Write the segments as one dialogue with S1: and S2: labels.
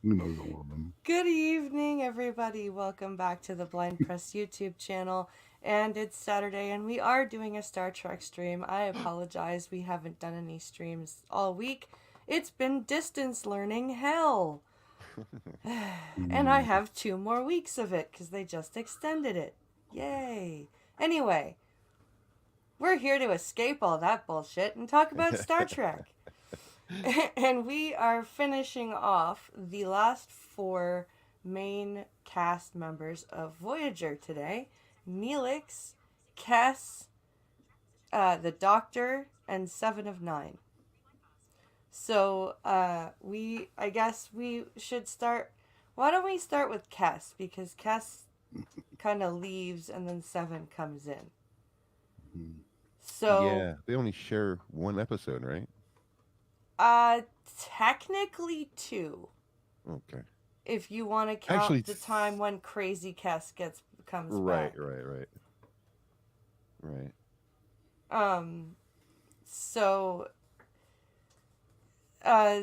S1: You know you don't want them.
S2: Good evening, everybody. Welcome back to the Blind Press YouTube channel. And it's Saturday, and we are doing a Star Trek stream. I apologize, we haven't done any streams all week. It's been distance learning hell. And I
S1: Mm.
S2: have 2 more weeks of it because they just extended it. Yay. Anyway, we're here to escape all that bullshit and talk about Star Trek. And we are finishing off the last four main cast members of Voyager today: Neelix, Kes, the Doctor, and Seven of Nine. So, I guess we should start. Why don't we start with Kes? Because Kes kind of leaves and then Seven comes in.
S1: Mm.
S2: So,
S3: Yeah, they only share one episode, right?
S2: uh, technically two.
S3: Okay.
S2: If you want to
S3: Actually,
S2: count the time when Crazy Kes comes
S3: right,
S2: back.
S3: right, right, right.
S2: Um, so uh,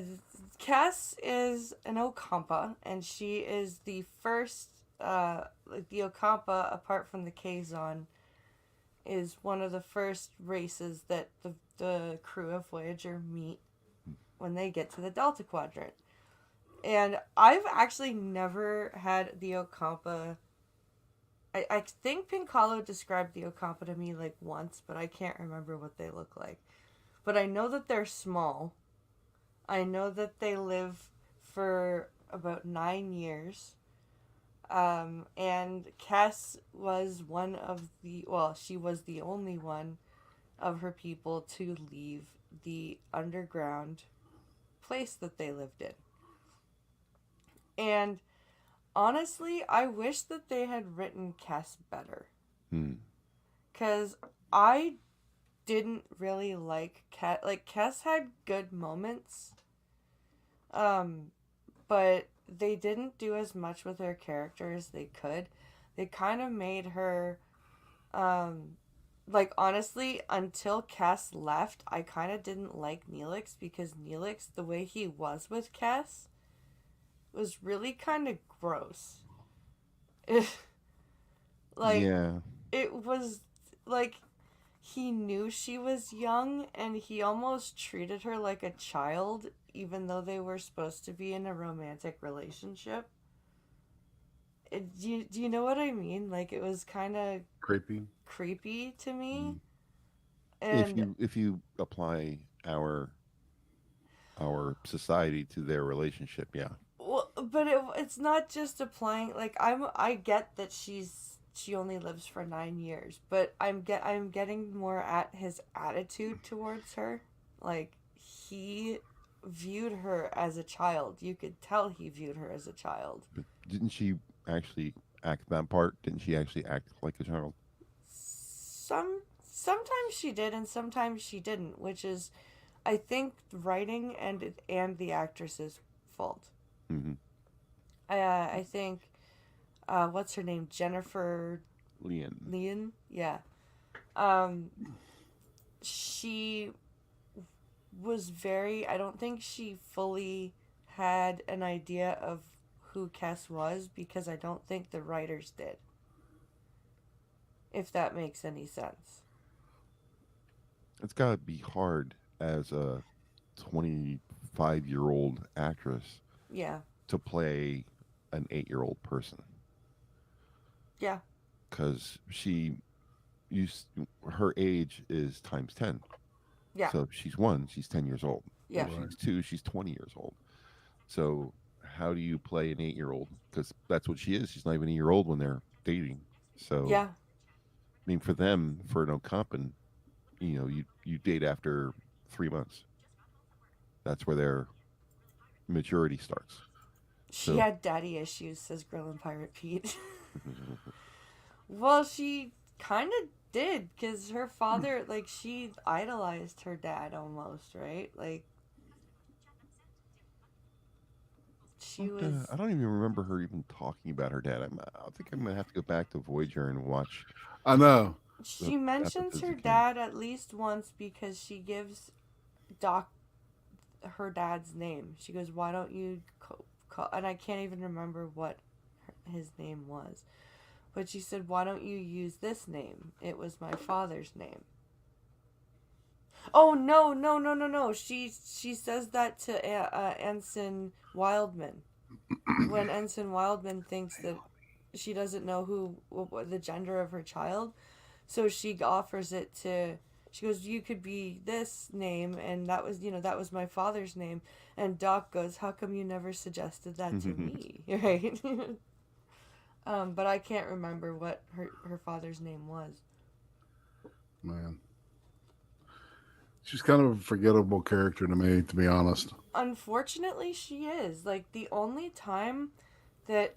S2: Kes is an Okampa, and she is the first. The Okampa, apart from the Kazon, is one of the first races that the crew of Voyager meet when they get to the Delta Quadrant. And I've actually never had the Okampa. I think Pincalo described the Okampa to me like once, but I can't remember what they look like. But I know that they're small. I know that they live for about 9 years. And Cass was one of the, well, she was the only one of her people to leave the underground place that they lived in. And honestly, I wish that they had written Cass better.
S3: Hmm.
S2: Because I didn't really like Cass. Like, Cass had good moments. Um, but they didn't do as much with her character as they could. They kind of made her, um, like, honestly, until Cass left, I kind of didn't like Neelix because Neelix, the way he was with Cass, was really kind of gross. Like,
S3: Yeah.
S2: it was like he knew she was young and he almost treated her like a child, even though they were supposed to be in a romantic relationship. Do you know what I mean? Like, it was kind of
S1: Creepy.
S2: creepy to me.
S1: Mm.
S3: If
S2: And,
S3: you apply our society to their relationship, yeah.
S2: well, but it's not just applying. Like, I get that she only lives for 9 years, but I'm getting more at his attitude towards her. Like, he viewed her as a child. You could tell he viewed her as a child.
S3: But didn't she actually act that part? Didn't she actually act like a child?
S2: Sometimes she did and sometimes she didn't, which is, I think, writing and the actress's fault.
S3: Mm-hmm.
S2: I think, what's her name, Jennifer
S3: Leon.
S2: Leon, yeah. Um, she was very. I don't think she fully had an idea of who Kes was because I don't think the writers did. If that makes any sense.
S3: It's got to be hard as a 25-year-old actress
S2: Yeah,
S3: to play an 8-year-old person
S2: yeah,
S3: because used her age is times 10.
S2: yeah,
S3: So if she's 1, she's 10 years old.
S2: yeah,
S3: If
S1: Right.
S3: she's 2, she's 20 years old. So how do you play an 8-year-old? Because that's what she is. She's not even a year old when they're dating. So
S2: yeah,
S3: I mean, for them, for no comping, you date after 3 months. That's where their maturity starts.
S2: she
S3: So
S2: had daddy issues, says Grillin' Pirate Pete. Well, she kind of did, because her father, like, she idolized her dad almost, right? Like, she was.
S3: I don't even remember her even talking about her dad. I think I'm gonna have to go back to Voyager and watch
S1: I know.
S3: the
S2: She mentions
S3: episodes
S2: her
S3: again.
S2: dad at least once because she gives Doc her dad's name. She goes, "Why don't you and I can't even remember what his name was. But she said, "Why don't you use this name? It was my father's name." Oh no, no, no, no, no! She says that to Ensign Wildman when Ensign Wildman thinks that she doesn't know what the gender of her child, so she offers it to. She goes, "You could be this name," and that was, that was my father's name. And Doc goes, "How come you never suggested that to me?" Right? But I can't remember what her father's name was.
S1: Man. She's kind of a forgettable character to me, to be honest.
S2: Unfortunately, she is. Like, the only time that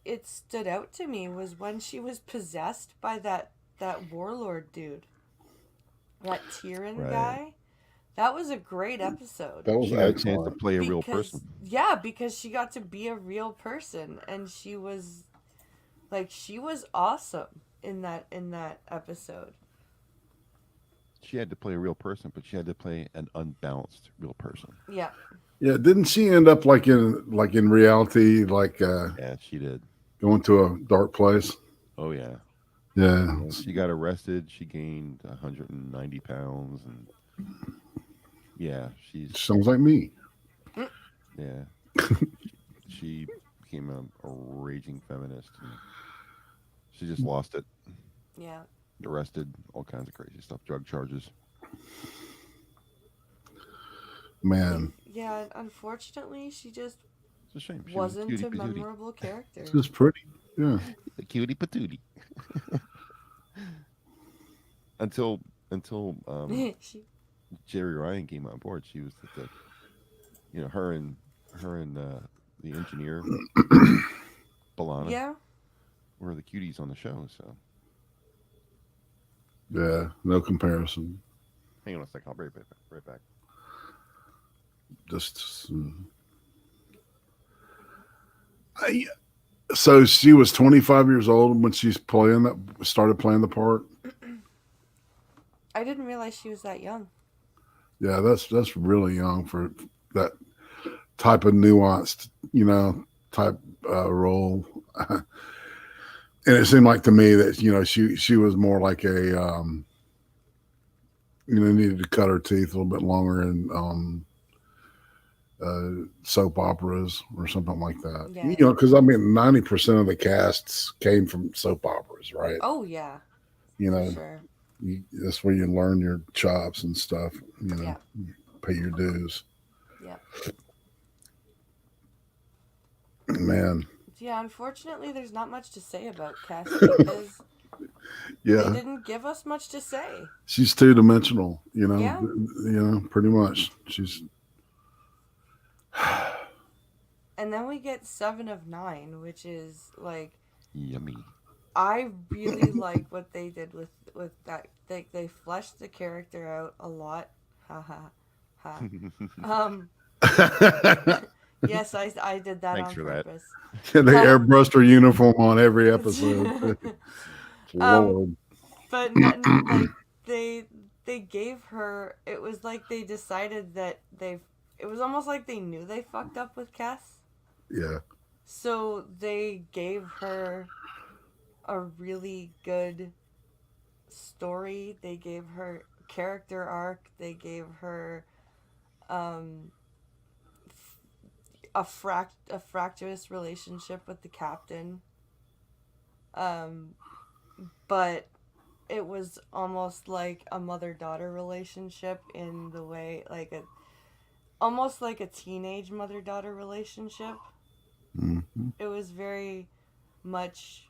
S2: it stood out to me was when she was possessed by that warlord dude. That Tyrion
S3: Right.
S2: guy. That was a great episode.
S1: That was
S3: She got a chance to
S1: excellent.
S3: play a real person.
S2: Yeah, because she got to be a real person, and she was awesome in that episode.
S3: She had to play a real person, but she had to play an unbalanced real person.
S2: Yeah.
S1: Yeah, didn't she end up like in reality,
S3: Yeah, she did.
S1: going to a dark place?
S3: Oh yeah.
S1: Yeah.
S3: And she got arrested. She gained 190 pounds, and yeah,
S1: Sounds like me.
S3: yeah. She became a raging feminist, and she just lost it.
S2: Yeah.
S3: Arrested, all kinds of crazy stuff, drug charges.
S1: Man.
S2: Yeah, unfortunately, she just
S3: It's a shame. She
S2: wasn't
S3: was
S2: a
S3: a cutie patootie.
S2: memorable character.
S1: It's just pretty. Yeah.
S3: A cutie patootie. until
S2: She,
S3: Jerry Ryan came on board, she was her and the engineer Balana
S2: yeah.
S3: were the cuties on the show. So
S1: Yeah. No comparison.
S3: hang on a second, I'll be right back.
S1: Just. So she was 25 years old when started playing the part.
S2: I didn't realize she was that young.
S1: Yeah, that's really young for that type of nuanced, type role. And it seemed like to me that she was more like a needed to cut her teeth a little bit longer in soap operas or something like that.
S2: Yeah.
S1: Because 90% of the casts came from soap operas, right?
S2: Oh yeah.
S1: You
S2: For
S1: know,
S2: sure.
S1: that's where you learn your chops and stuff.
S2: Yeah.
S1: Pay your dues.
S2: Yeah.
S1: Man.
S2: Yeah, unfortunately, there's not much to say about Cass because they
S1: Yeah,
S2: didn't give us much to say.
S1: she's two dimensional.
S2: Yeah.
S1: Pretty much. She's.
S2: And then we get 7 of 9, which is like
S3: Yummy.
S2: I really like what they did with that. They fleshed the character out a lot. Ha ha ha. Yes, I did that
S3: Thanks
S2: on
S3: for that.
S2: purpose.
S1: They airbrushed her uniform on every episode. Lord.
S2: But like they gave her. It was like they decided that it was almost like they knew they fucked up with Cass.
S1: Yeah.
S2: So they gave her a really good story. They gave her character arc. They gave her a fractious relationship with the captain. But it was almost like a mother-daughter relationship in the way almost like a teenage mother-daughter relationship.
S1: Mm-hmm.
S2: It was very much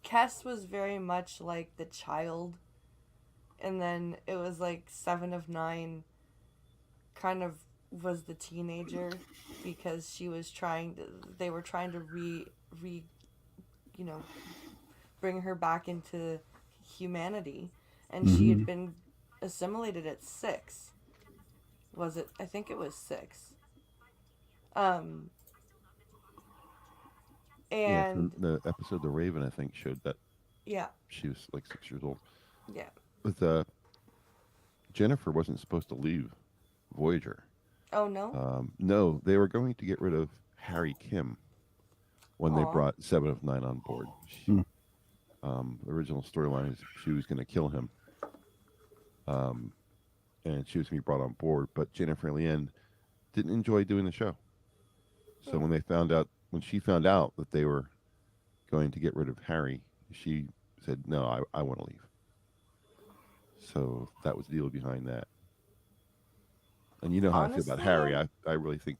S2: Kess was very much like the child, and then it was like 7 of 9 kind of was the teenager because they were trying to bring her back into humanity, and she had been assimilated at 6. Was it? I think it was 6. And
S3: the episode The Raven, I think, showed that
S2: yeah,
S3: she was like 6 years old.
S2: yeah.
S3: With Jennifer wasn't supposed to leave Voyager.
S2: Oh no.
S3: No, they were going to get rid of Harry Kim when they
S2: Aw.
S3: brought Seven of Nine on board.
S1: Hmm.
S3: The original storyline is she was going to kill him, um, and she was going to be brought on board. But Jennifer Lien didn't enjoy doing the show. So
S2: Hmm.
S3: when she found out that they were going to get rid of Harry, she said, "No, I want to leave." So that was the deal behind that. And you know how I feel about
S2: Honestly,
S3: Harry. I really think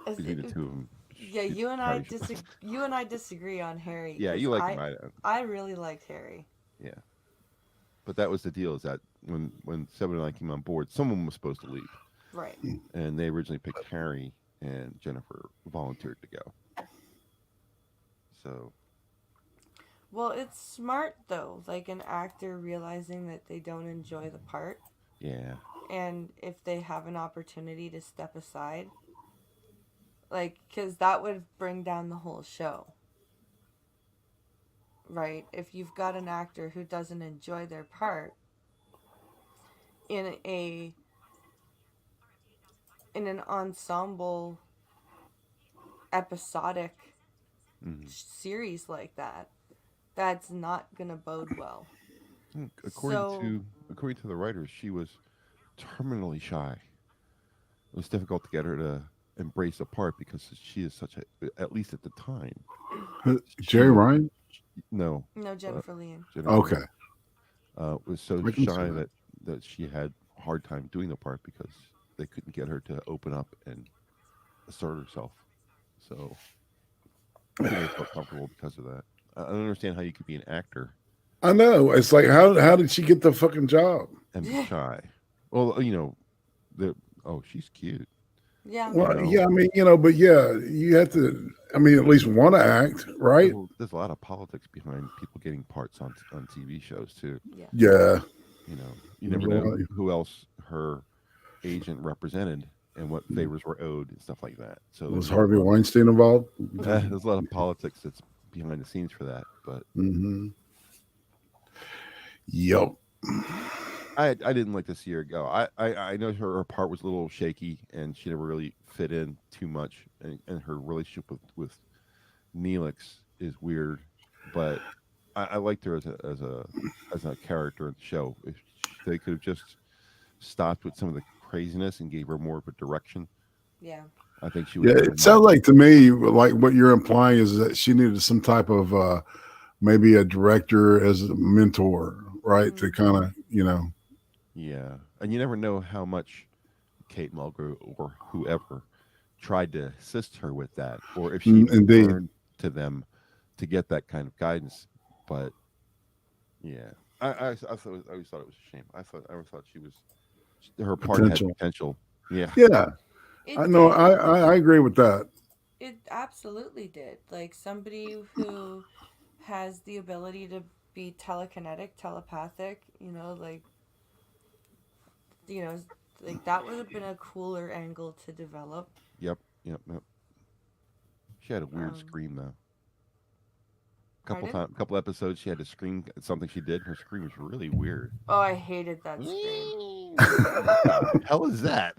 S2: as
S3: between the two of them,
S2: yeah,
S3: Harry should.
S2: you and I disagree on Harry
S3: Yeah,
S2: because
S3: you like him,
S2: I really liked Harry.
S3: yeah. But that was the deal: is that when Seven and I came on board, someone was supposed to leave,
S2: Right.
S3: and they originally picked Harry, and Jennifer volunteered to go. So
S2: Well, it's smart though, like an actor realizing that they don't enjoy the part,
S3: yeah,
S2: and if they have an opportunity to step aside, like, because that would bring down the whole show, right? If you've got an actor who doesn't enjoy their part in a in an ensemble episodic
S3: hmm
S2: series like that, that's not gonna bode well.
S3: according
S2: So,
S3: to according to the writers, she was terminally shy. It was difficult to get her to embrace the part because she is such a, at least at the time, she
S1: Jerry
S3: was
S1: Ryan.
S3: no
S2: no,
S3: uh,
S2: Jennifer Lean.
S3: Jennifer
S1: Okay,
S3: Lynn, was so
S1: I can see
S3: shy
S1: that.
S3: that she had a hard time doing the part because they couldn't get her to open up and assert herself. So I think they felt comfortable because of that. I don't understand how you could be an actor
S1: I know. It's like how did she get the fucking job?
S3: and be shy. Well, the oh, she's cute.
S2: Yeah.
S3: You
S1: Well,
S3: know,
S1: yeah, I mean, but yeah, you have to. I mean, at least want to act, right?
S3: there's a lot of politics behind people getting parts on TV shows too.
S2: Yeah.
S1: Yeah,
S3: You
S1: there's
S3: never
S1: a
S3: know
S1: lot.
S3: who else her agent represented and what favors were owed and stuff like that. So
S1: Was Harvey Weinstein involved?
S3: there's a lot of politics that's behind the scenes for that. But
S1: Mm-hmm. Yep.
S3: I didn't like to see her go. I know her part was a little shaky and she never really fit in too much, and her relationship with Neelix is weird, but I liked her as a character in the show. If they could have just stopped with some of the craziness and gave her more of a direction,
S2: Yeah.
S3: I think she would
S1: Yeah,
S3: have
S1: it
S3: been more.
S1: sounds like to me like what you're implying is that she needed some type of maybe a director as a mentor, right? To
S2: Mm-hmm.
S1: kind of
S3: Yeah, and you never know how much Kate Mulgrew or whoever tried to assist her with that, or if she even
S1: indeed.
S3: turned to them to get that kind of guidance. But yeah, I always thought it was a shame. I always thought her part had
S1: Potential.
S3: potential. Yeah.
S1: Yeah, I
S2: It
S1: know.
S2: did.
S1: I agree with that.
S2: It absolutely did. Like somebody who has the ability to be telekinetic, telepathic, you know, like that would have been a cooler angle to develop.
S3: Yep. Yep. Yep. She had a weird
S2: Um,
S3: scream though.
S2: Pardon?
S3: Couple episodes, she had to scream at something she did. Her scream was really weird.
S2: Oh, I hated that scream.
S3: What the hell is that?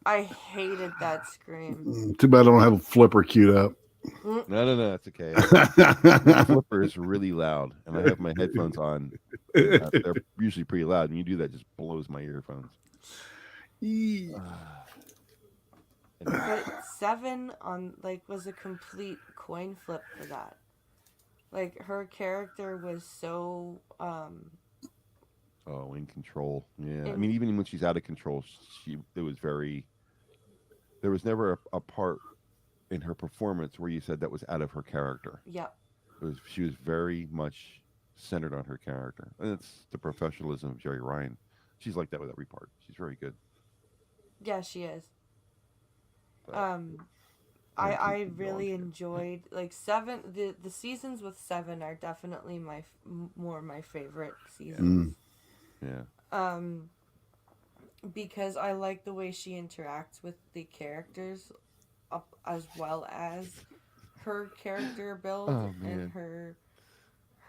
S2: I hated that scream.
S1: Too bad I don't have a flipper queued up.
S2: Mm,
S3: No, it's okay. My flipper is really loud, and I have my headphones on, and they're usually pretty loud. And you do that, just blows my earphones. Anyway,
S2: But Seven on like was a complete coin flip for that. Like her character was so
S3: oh, in control. Yeah, I
S2: in
S3: mean, even when she's out of control, it was very. There was never a part in her performance where you said that was out of her character.
S2: yep.
S3: She was very much centered on her character, and it's the professionalism of Jerry Ryan. She's like that with every part. She's very good.
S2: Yeah, she is.
S3: But
S2: Um
S3: I think
S2: I
S3: she's
S2: really
S3: going
S2: enjoyed like Seven. The seasons with Seven are definitely more my favorite
S3: Yeah,
S2: seasons.
S3: yeah.
S2: Um, because I like the way she interacts with the characters, up as well as her character build
S3: Oh
S2: and
S3: man.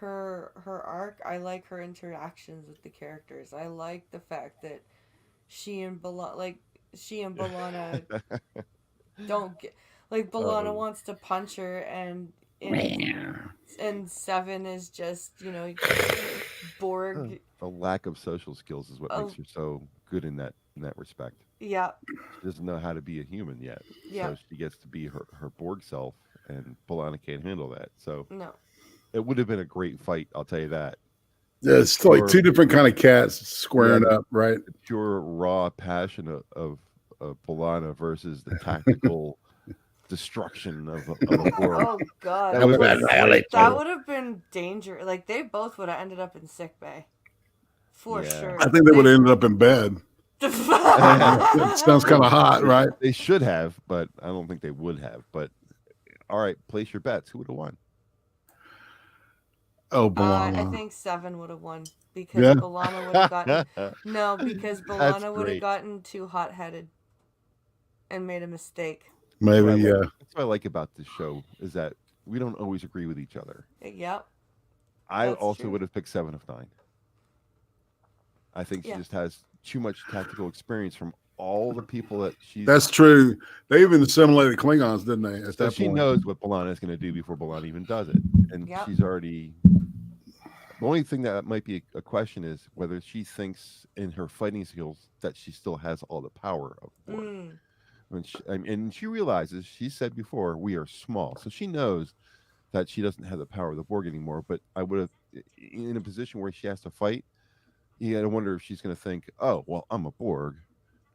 S2: her arc. I like her interactions with the characters. I like the fact that she and Balana don't get like Balana wants to punch her, and Seven is just Borg.
S3: A lack of social skills is what
S2: Oh
S3: makes her so good in that respect.
S2: yeah,
S3: She doesn't know how to be a human yet,
S2: yeah,
S3: so she gets to be her Borg self, and Polana can't handle that. So
S2: no,
S3: it would have been a great fight, I'll tell you that.
S1: Yeah, it's like
S3: Pure,
S1: two different kind of cats
S3: yeah,
S1: squaring up, right?
S3: the pure raw passion of Polana versus the tactical destruction of a Borg.
S2: oh god,
S3: That would have been a great
S2: that
S3: fight.
S2: would have been danger. Like they both would have ended up in sick bay, for
S3: Yeah.
S1: I
S2: sure.
S1: think they would have ended up in bed. It sounds kind of hot, right?
S3: They should have, but I don't think they would have. But all right, place your bets. Who would have won?
S1: Oh,
S2: I
S1: Balana.
S2: think Seven would have won because
S1: Yeah,
S2: Balana would have gotten no, because
S3: That's
S2: Balana would have
S3: great.
S2: gotten too hot headed and made a mistake.
S3: That's what
S1: maybe. Yeah,
S3: that's what I like about this show is that we don't always agree with each other.
S2: Yep,
S3: I
S2: that's
S3: also
S2: true.
S3: would have picked 7 of 9. I think she
S2: Yeah.
S3: just has too much tactical experience from all the people that she's.
S1: that's true. They even assimilated Klingons, didn't they? At
S3: So
S1: that
S3: she
S1: point,
S3: knows what Balana is going to do before Balana even does it, and
S2: Yep.
S3: she's already. The only thing that might be a question is whether she thinks in her fighting skills that she still has all the power of the Borg.
S2: Mm,
S3: When and she realizes, she said before, we are small, so she knows that she doesn't have the power of the Borg anymore. But I would have, in a position where she has to fight, you got to wonder if she's going to think, oh, well, I'm a Borg.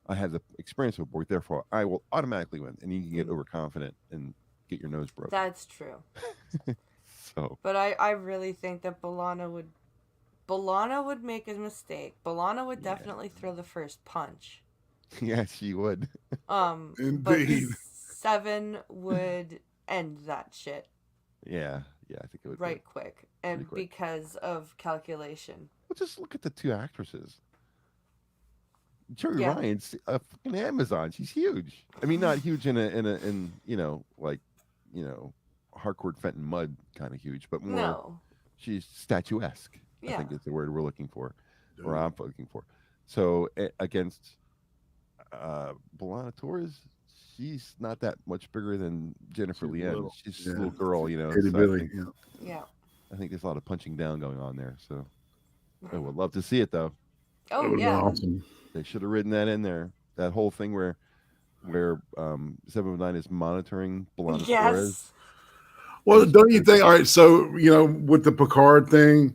S3: I have the experience of a Borg, therefore I will automatically win. And you can get overconfident and get your nose broken.
S2: that's true.
S3: So,
S2: But I really think that Balana would make a mistake. Balana would
S3: Yeah.
S2: definitely throw the first punch.
S3: yeah, she would.
S2: But
S1: indeed.
S2: Seven would end that shit
S3: Yeah, I think it would.
S2: right quick, and
S3: Pretty quick.
S2: because of calculation.
S3: Well, just look at the two actresses. Jerry
S2: Yeah.
S3: Ryan's a fucking Amazon. She's huge. I mean, not huge in Harcourt Fenton Mudd kind of huge, but more
S2: No,
S3: she's statuesque. I
S2: yeah,
S3: think is the word we're looking for, or I'm looking for. So against B'Elanna Torres, she's not that much bigger than Jennifer
S1: She's
S3: Lien.
S1: little,
S3: She's
S1: yeah.
S3: a little girl,
S1: Itty
S3: So
S1: bitty. Yeah.
S2: yeah.
S3: I think there's a lot of punching down going on there. So I would love to see it though.
S1: That
S2: Oh
S1: would have been
S2: yeah,
S1: awesome.
S3: They should have written that in there. That whole thing where 7 of 9 is monitoring B'Elanna Torres.
S2: yes.
S1: Well, don't you think? All right, so with the Picard thing,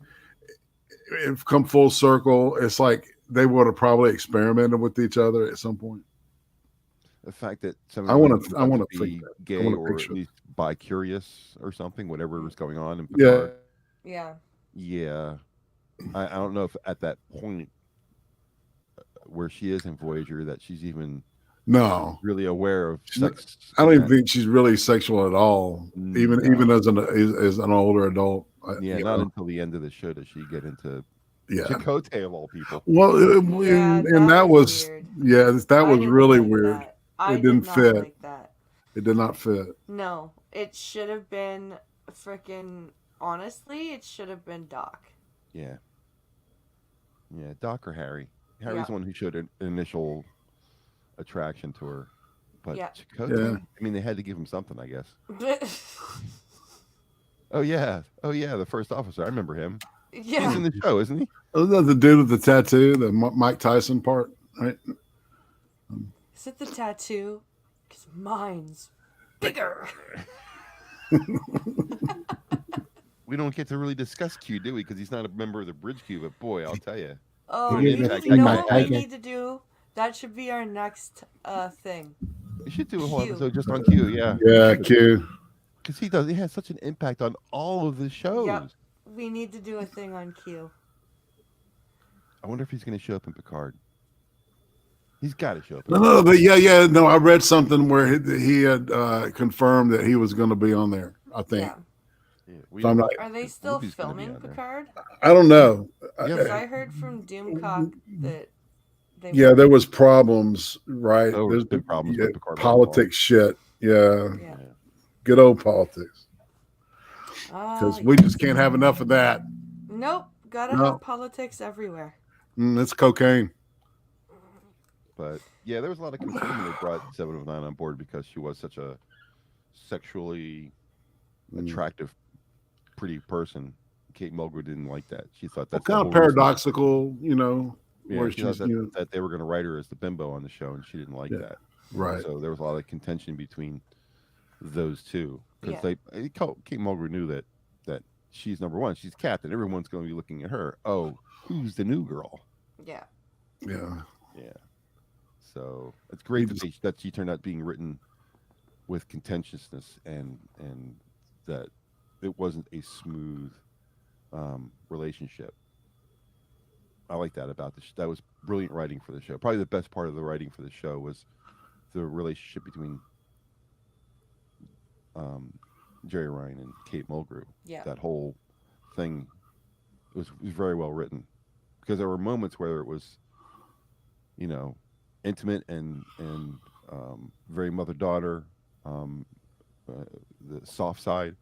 S1: it come full circle. It's like they would have probably experimented with each other at some point.
S3: The fact that some
S1: I
S3: of
S1: wanna-
S3: them
S1: I wanna
S3: be
S1: think that. I
S3: gay
S1: wanna
S3: or
S1: picture
S3: at
S1: it.
S3: least bi-curious or something, whatever was going on in
S1: Yeah,
S3: Picard.
S2: Yeah,
S3: Yeah. I don't know if at that point where she is in Voyager that she's even
S1: no,
S3: really aware of
S1: She's not-
S3: sex.
S1: I don't
S3: in
S1: even
S3: that.
S1: think she's really sexual at all. Even
S3: No.
S1: as an older adult.
S3: Yeah,
S1: you
S3: not
S1: know,
S3: until the end of the show does she get into
S1: yeah.
S3: Chakotay of all people.
S1: Well,
S2: yeah.
S1: and that was
S2: weird.
S1: that
S2: I
S1: was
S2: didn't
S1: really
S2: like
S1: weird.
S2: that. I
S1: It didn't
S2: did not
S1: fit.
S2: like that.
S1: It did not fit.
S2: No, it should have been freaking. Honestly, it should have been Doc.
S3: Yeah. Yeah, Doc or Harry. Harry's
S2: Yeah.
S3: the one who showed an initial attraction to her. But
S2: Yeah.
S3: Chakotay,
S1: Yeah.
S3: I mean, they had to give him something, I guess. Oh yeah, the first officer. I remember him. He's
S2: yeah.
S3: in the show, isn't he?
S1: Wasn't that the dude with the tattoo, the Mike Tyson part, right?
S2: Is it the tattoo? Because mine's bigger.
S3: We don't get to really discuss Q, do we? Because he's not a member of the Bridge Q. But boy, I'll tell you,
S2: Oh,
S3: Yeah,
S2: you
S3: I
S2: know
S3: got
S2: what we
S3: it.
S2: need to do? That should be our next thing.
S3: we should do a whole
S2: Q.
S3: episode just on Q. Yeah,
S1: Yeah, Q.
S3: because he has such an impact on all of the shows.
S2: Yep. We need to do a thing on Q.
S3: I wonder if he's going to show up in Picard. He's got to show up.
S1: No, but no. I read something where he had confirmed that he was going to be on there. I think.
S2: Yeah.
S3: Yeah,
S1: If I'm not-
S2: Are they still
S3: Ruby's gonna be
S2: filming
S3: on there.
S2: Picard?
S1: I don't know.
S3: Yeah,
S2: Because
S3: but-
S2: I heard from Doomcock that they
S1: Yeah, there was problems, right?
S3: Oh,
S1: There's
S3: been problems with Picard
S1: politics shit. Yeah,
S2: Yeah.
S1: good old politics.
S2: Ah,
S1: Because we just can't have enough of that.
S2: Nope. Gotta
S1: No.
S2: have politics everywhere.
S1: It's cocaine.
S3: But Yeah, there was a lot of concern when they brought 7 of 9 on board because she was such a sexually
S1: Mm.
S3: attractive, pretty person. Kate Mulgrew didn't like that. She thought
S1: Well,
S3: that's the
S1: kind of
S3: whole reason.
S1: paradoxical,
S3: Yeah,
S1: where
S3: she thought
S1: she's,
S3: that they were going to write her as the bimbo on the show, and she didn't like
S1: yeah,
S3: that.
S1: right.
S3: So there was a lot of contention between those two because
S2: Yeah.
S3: Kate Mulgrew knew that she's number one. She's captain. Everyone's going to be looking at her. Oh, who's the new girl?
S2: Yeah.
S1: Yeah.
S3: Yeah. So it's
S1: He
S3: great
S1: just,
S3: that she turned out being written with contentiousness and that it wasn't a smooth relationship. I like that about the that was brilliant writing for the show. Probably the best part of the writing for the show was the relationship between um, Jerry Ryan and Kate Mulgrew.
S2: Yeah.
S3: That whole thing was very well written because there were moments where it was, intimate and very mother daughter, um, the soft side,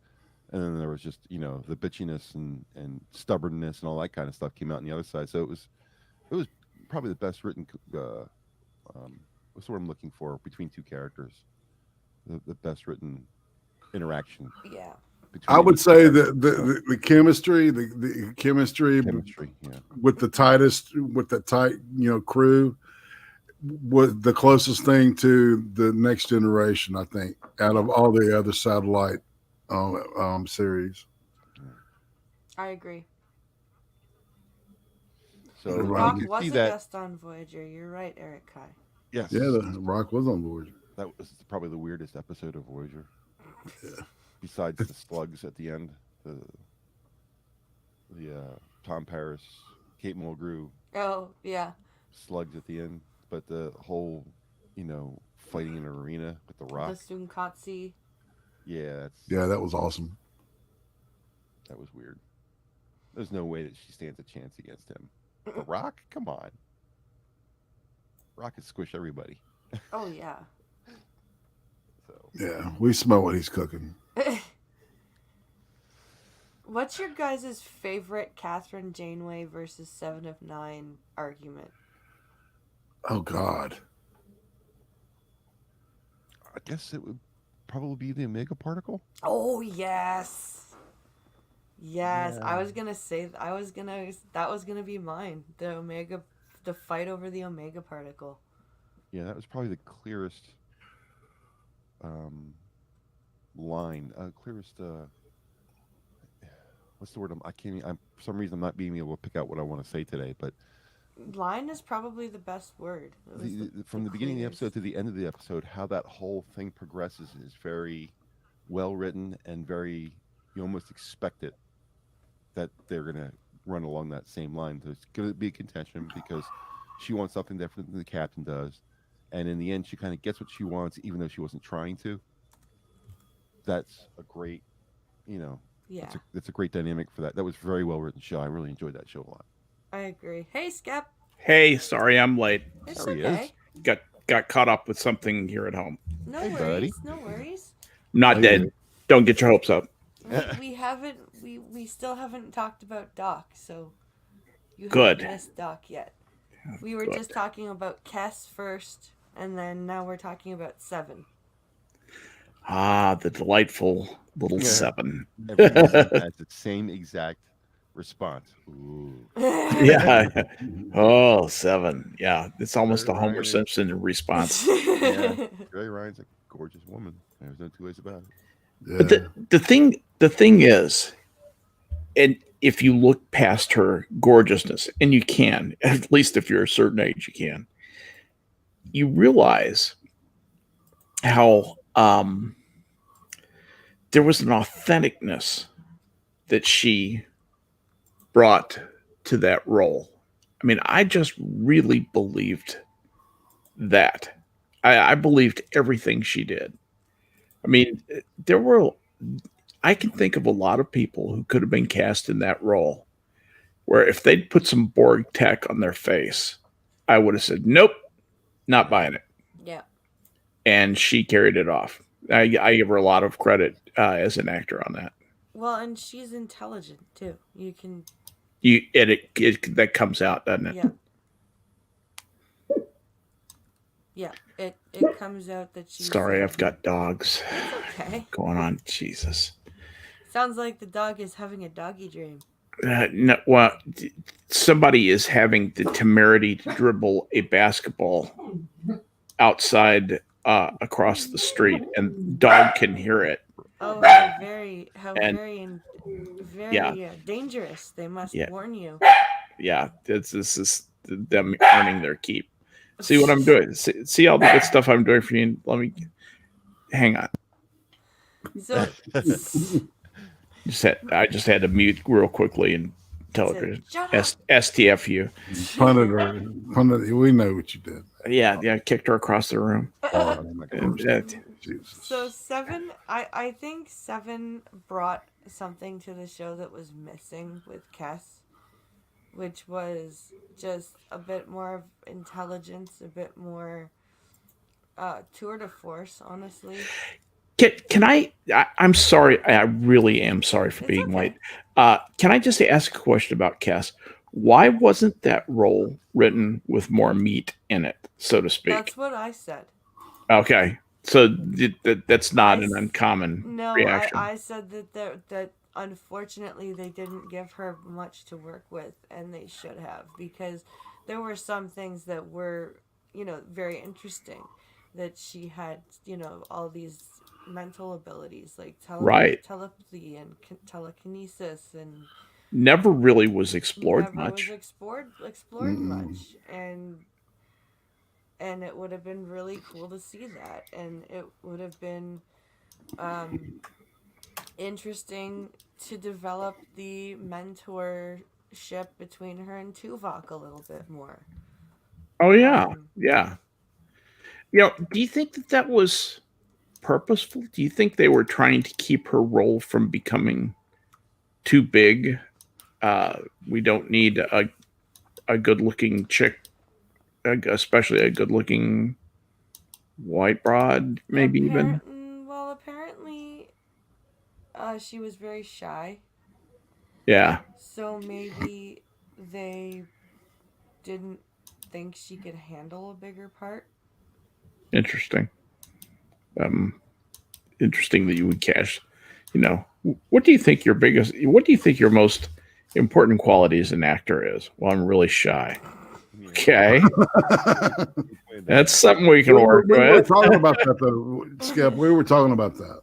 S3: and then there was just the bitchiness and stubbornness and all that kind of stuff came out on the other side. So it was probably the best written. What's the word I'm looking for between two characters? The best written interaction
S2: Yeah.
S1: I
S3: between
S1: would
S3: two
S1: say
S3: characters.
S1: that the chemistry, the chemistry
S3: Chemistry, yeah.
S1: with the tight, crew was the closest thing to the Next Generation, I think, out of all the other satellite series.
S2: I agree.
S3: So
S2: The
S1: Right.
S2: Rock
S3: you could
S2: was
S3: see
S2: a
S3: that.
S2: guest on Voyager. You're right, Eric Kai.
S3: Yes,
S1: Yeah, the Rock was on board.
S3: that was probably the weirdest episode of Voyager. Besides the slugs at the end, the Tom Paris, Kate Mulgrew
S2: Oh, yeah.
S3: slugs at the end, but the whole, fighting in an arena with the
S2: The
S3: Rock.
S2: Sunkatsi.
S3: Yeah,
S1: Yeah, that was awesome.
S3: that was weird. There's no way that she stands a chance against him. The Rock, come on. Rock could squish everybody.
S2: Oh, yeah.
S3: So
S1: Yeah, we smell what he's cooking.
S2: What's your guys' favorite Catherine Janeway versus 7 of 9 argument?
S1: Oh God.
S3: I guess it would probably be the Omega particle.
S2: Oh, yes. Yes,
S3: Yeah.
S2: I was gonna say that was gonna be mine. The fight over the Omega particle.
S3: Yeah, that was probably the clearest line. Clearest. What's the word? I can't. For some reason I'm not being able to pick out what I want to say today. But
S2: Line is probably the best word. It was
S3: from the beginning of the
S2: clearest.
S3: episode to the end of the episode, how that whole thing progresses is very well written and very. You almost expect it that they're gonna run along that same line. There's gonna be a contention because she wants something different than the captain does, and in the end, she kind of gets what she wants, even though she wasn't trying to. That's a great,
S2: Yeah,
S3: that's a great dynamic for that. That was a very well written show. I really enjoyed that show a lot.
S2: I agree. Hey, Skep.
S4: Hey, sorry I'm late.
S2: It's
S3: There he
S2: okay.
S3: is.
S4: Got caught up with something here at home.
S2: No
S3: Hey,
S2: worries.
S3: buddy.
S2: No worries.
S4: I'm not
S1: Hey,
S4: dead.
S1: man.
S4: Don't get your hopes up.
S2: We haven't. We still haven't talked about Doc, so you
S4: Good.
S2: haven't missed Doc yet. We were
S4: Good.
S2: just talking about Kess first, and then now we're talking about 7.
S4: Ah, the delightful little
S3: Yeah.
S4: 7.
S3: Every listener has the same exact response. Ooh.
S4: Yeah. Oh, 7. Yeah, it's almost a
S3: Very
S4: Homer
S3: Ryan.
S4: Simpson response.
S3: Yeah. Jerry Ryan's a gorgeous woman. There's no two ways about it.
S1: Yeah.
S4: But the thing is, and if you look past her gorgeousness, and you can, at least if you're a certain age, you can, you realize how there was an authenticness that she brought to that role. I mean, I just really believed that. I believed everything she did. I mean, I can think of a lot of people who could have been cast in that role where if they'd put some Borg tech on their face, I would have said, nope, not buying it.
S2: Yeah.
S4: And she carried it off. I give her a lot of credit as an actor on that.
S2: Well, and she's intelligent too. You can.
S4: It that comes out, doesn't it?
S2: Yeah. Yeah, it comes out that she's.
S4: Sorry, I've got dogs
S2: It's okay.
S4: going on. Jesus.
S2: Sounds like the dog is having a doggy dream.
S4: No, well, somebody is having the temerity to dribble a basketball outside across the street, and dog can hear it.
S2: Oh, how
S4: And yeah,
S2: very dangerous! They must
S4: yeah,
S2: warn you.
S4: yeah. This is them earning their keep. See what I'm doing? See all the good stuff I'm doing for you. Let me hang on.
S2: So,
S4: I just had to mute real quickly and tell
S2: said,
S4: her
S2: "Shut up."
S4: STFU.
S1: Punted, we know what you did.
S4: Yeah, kicked her across the room.
S3: Oh my God.
S1: Jesus.
S2: So 7, I think 7 brought something to the show that was missing with Kes, which was just a bit more of intelligence, a bit more tour de force, honestly.
S4: Can I'm sorry. I really am sorry for
S2: It's
S4: being
S2: okay.
S4: late. Can I just ask a question about Cass? Why wasn't that role written with more meat in it, so to speak?
S2: That's what I said.
S4: Okay, so that's not an
S2: I s-
S4: uncommon
S2: No,
S4: reaction.
S2: I said that unfortunately they didn't give her much to work with, and they should have, because there were some things that were, very interesting, that she had, all these mental abilities like
S4: Right.
S2: telepathy and telekinesis, and
S4: Never really was explored
S2: never was
S4: much.
S2: explored
S1: Mm-mm.
S2: much, and it would have been really cool to see that, and it would have been um, interesting to develop the mentorship between her and Tuvok a little bit more.
S4: Oh yeah,
S2: Um,
S4: yeah. Do you think that was purposeful? Do you think they were trying to keep her role from becoming too big? We don't need a good looking chick, especially a good looking white broad, maybe even.
S2: apparently, she was very shy,
S4: Yeah,
S2: so maybe they didn't think she could handle a bigger part.
S4: interesting. Um, Interesting that you would cash. What do you think your biggest? What do you think your most important quality as an actor is? Well, I'm really shy.
S3: Yeah.
S4: Okay,
S3: Explain
S4: that's
S3: that.
S4: something we can
S1: we,
S4: work
S1: we were
S4: with.
S1: talking about that though, Skip. We were talking about that,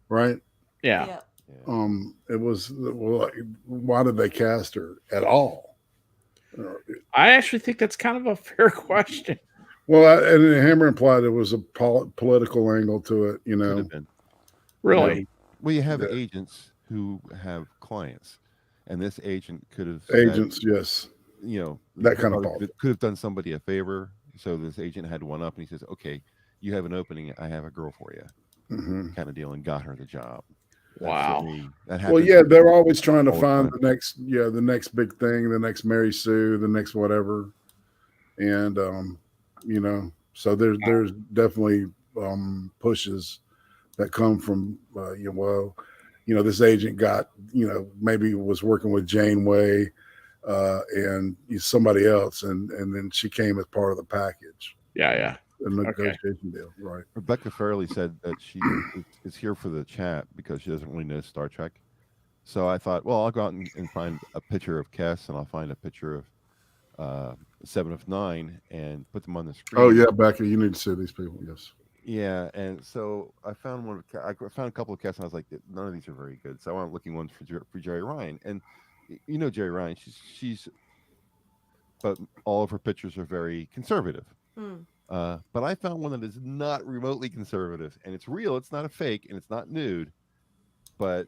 S1: right?
S4: Yeah.
S2: Yeah.
S3: Yeah.
S1: It was well, like, why did they cast her at all?
S4: I actually think that's kind of a fair question.
S1: Well, and Hammer implied there was a political angle to it.
S3: Could have been.
S4: Really?
S3: Well, you have
S1: Yeah.
S3: agents who have clients, and this agent could have
S1: Agents, yes, that kind of politics.
S3: could have done somebody a favor. So this agent had one up, and he says, "Okay, you have an opening. I have a girl for you,"
S1: Hmm.
S3: kind of deal, and got her the job.
S4: Wow.
S3: That
S1: Well,
S3: happens.
S1: yeah, they're always trying to
S3: all the
S1: find
S3: time.
S1: the next big thing, the next Mary Sue, the next whatever, and so there's definitely pushes that come from this agent got maybe was working with Janeway and somebody else, and then she came as part of the package,
S4: Yeah.
S1: the negotiation deal, right?
S3: Rebecca Fairley said that she is here for the chat because she doesn't really know Star Trek. So I thought, well, I'll go out and find a picture of Cass, and I'll find a picture of 7 of 9 and put them on the screen.
S1: Oh yeah, Becky, you need to see these people. Yes.
S3: Yeah, and so I found one. I found a couple of casts, and I was like, none of these are very good. So I went looking one for Jerry Ryan, and Jerry Ryan. But all of her pictures are very conservative.
S2: Hmm.
S3: But I found one that is not remotely conservative, and it's real. It's not a fake, and it's not nude. But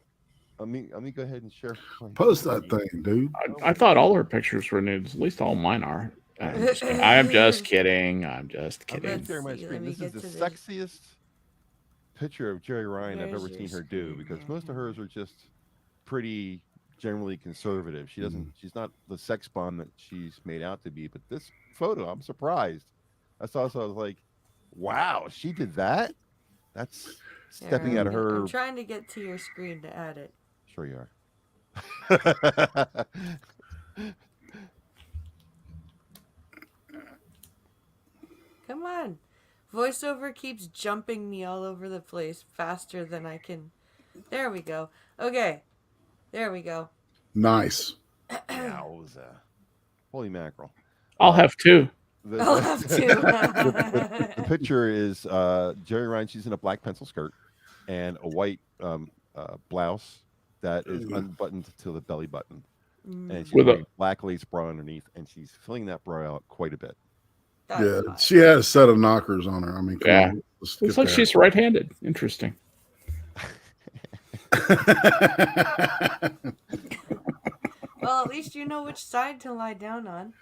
S3: let me go ahead and share.
S1: Post that thing, dude.
S4: I thought all her pictures were nudes. At least all mine are. I'm just kidding. I'm just
S3: I'm going
S4: kidding.
S3: to share my
S2: see, let
S3: screen.
S2: me
S3: This is
S2: get
S3: the
S2: to the-
S3: sexiest picture of Jerry Ryan I've
S2: Where's
S3: ever
S2: your
S3: seen her do,
S2: screen
S3: because
S2: here?
S3: most of hers are just pretty generally conservative. She doesn't. She's not the sex bomb that she's made out to be. But this photo, I'm surprised. I saw, so I was like, "Wow, she did that." That's stepping out of her.
S2: I'm trying to get to your screen to add it.
S3: Sure you are.
S2: Come on. Voiceover keeps jumping me all over the place faster than I can. There we go. Okay. There we go.
S1: Nice.
S3: Yowza. Holy mackerel.
S4: I'll have two.
S2: I'll have
S3: The
S2: to.
S3: picture is Jerry Ryan. She's in a black pencil skirt and a white blouse that is unbuttoned to the belly button. And she's
S4: With
S3: wearing
S4: a
S3: a black lace bra underneath, and she's filling that bra out quite a bit.
S2: That's
S1: Yeah,
S2: hot.
S1: she had a set of knockers on her. I mean, come
S4: Yeah.
S1: on, let's
S4: looks
S1: get
S4: like
S1: there.
S4: she's right-handed. Interesting.
S2: Well, at least you know which side to lie down on.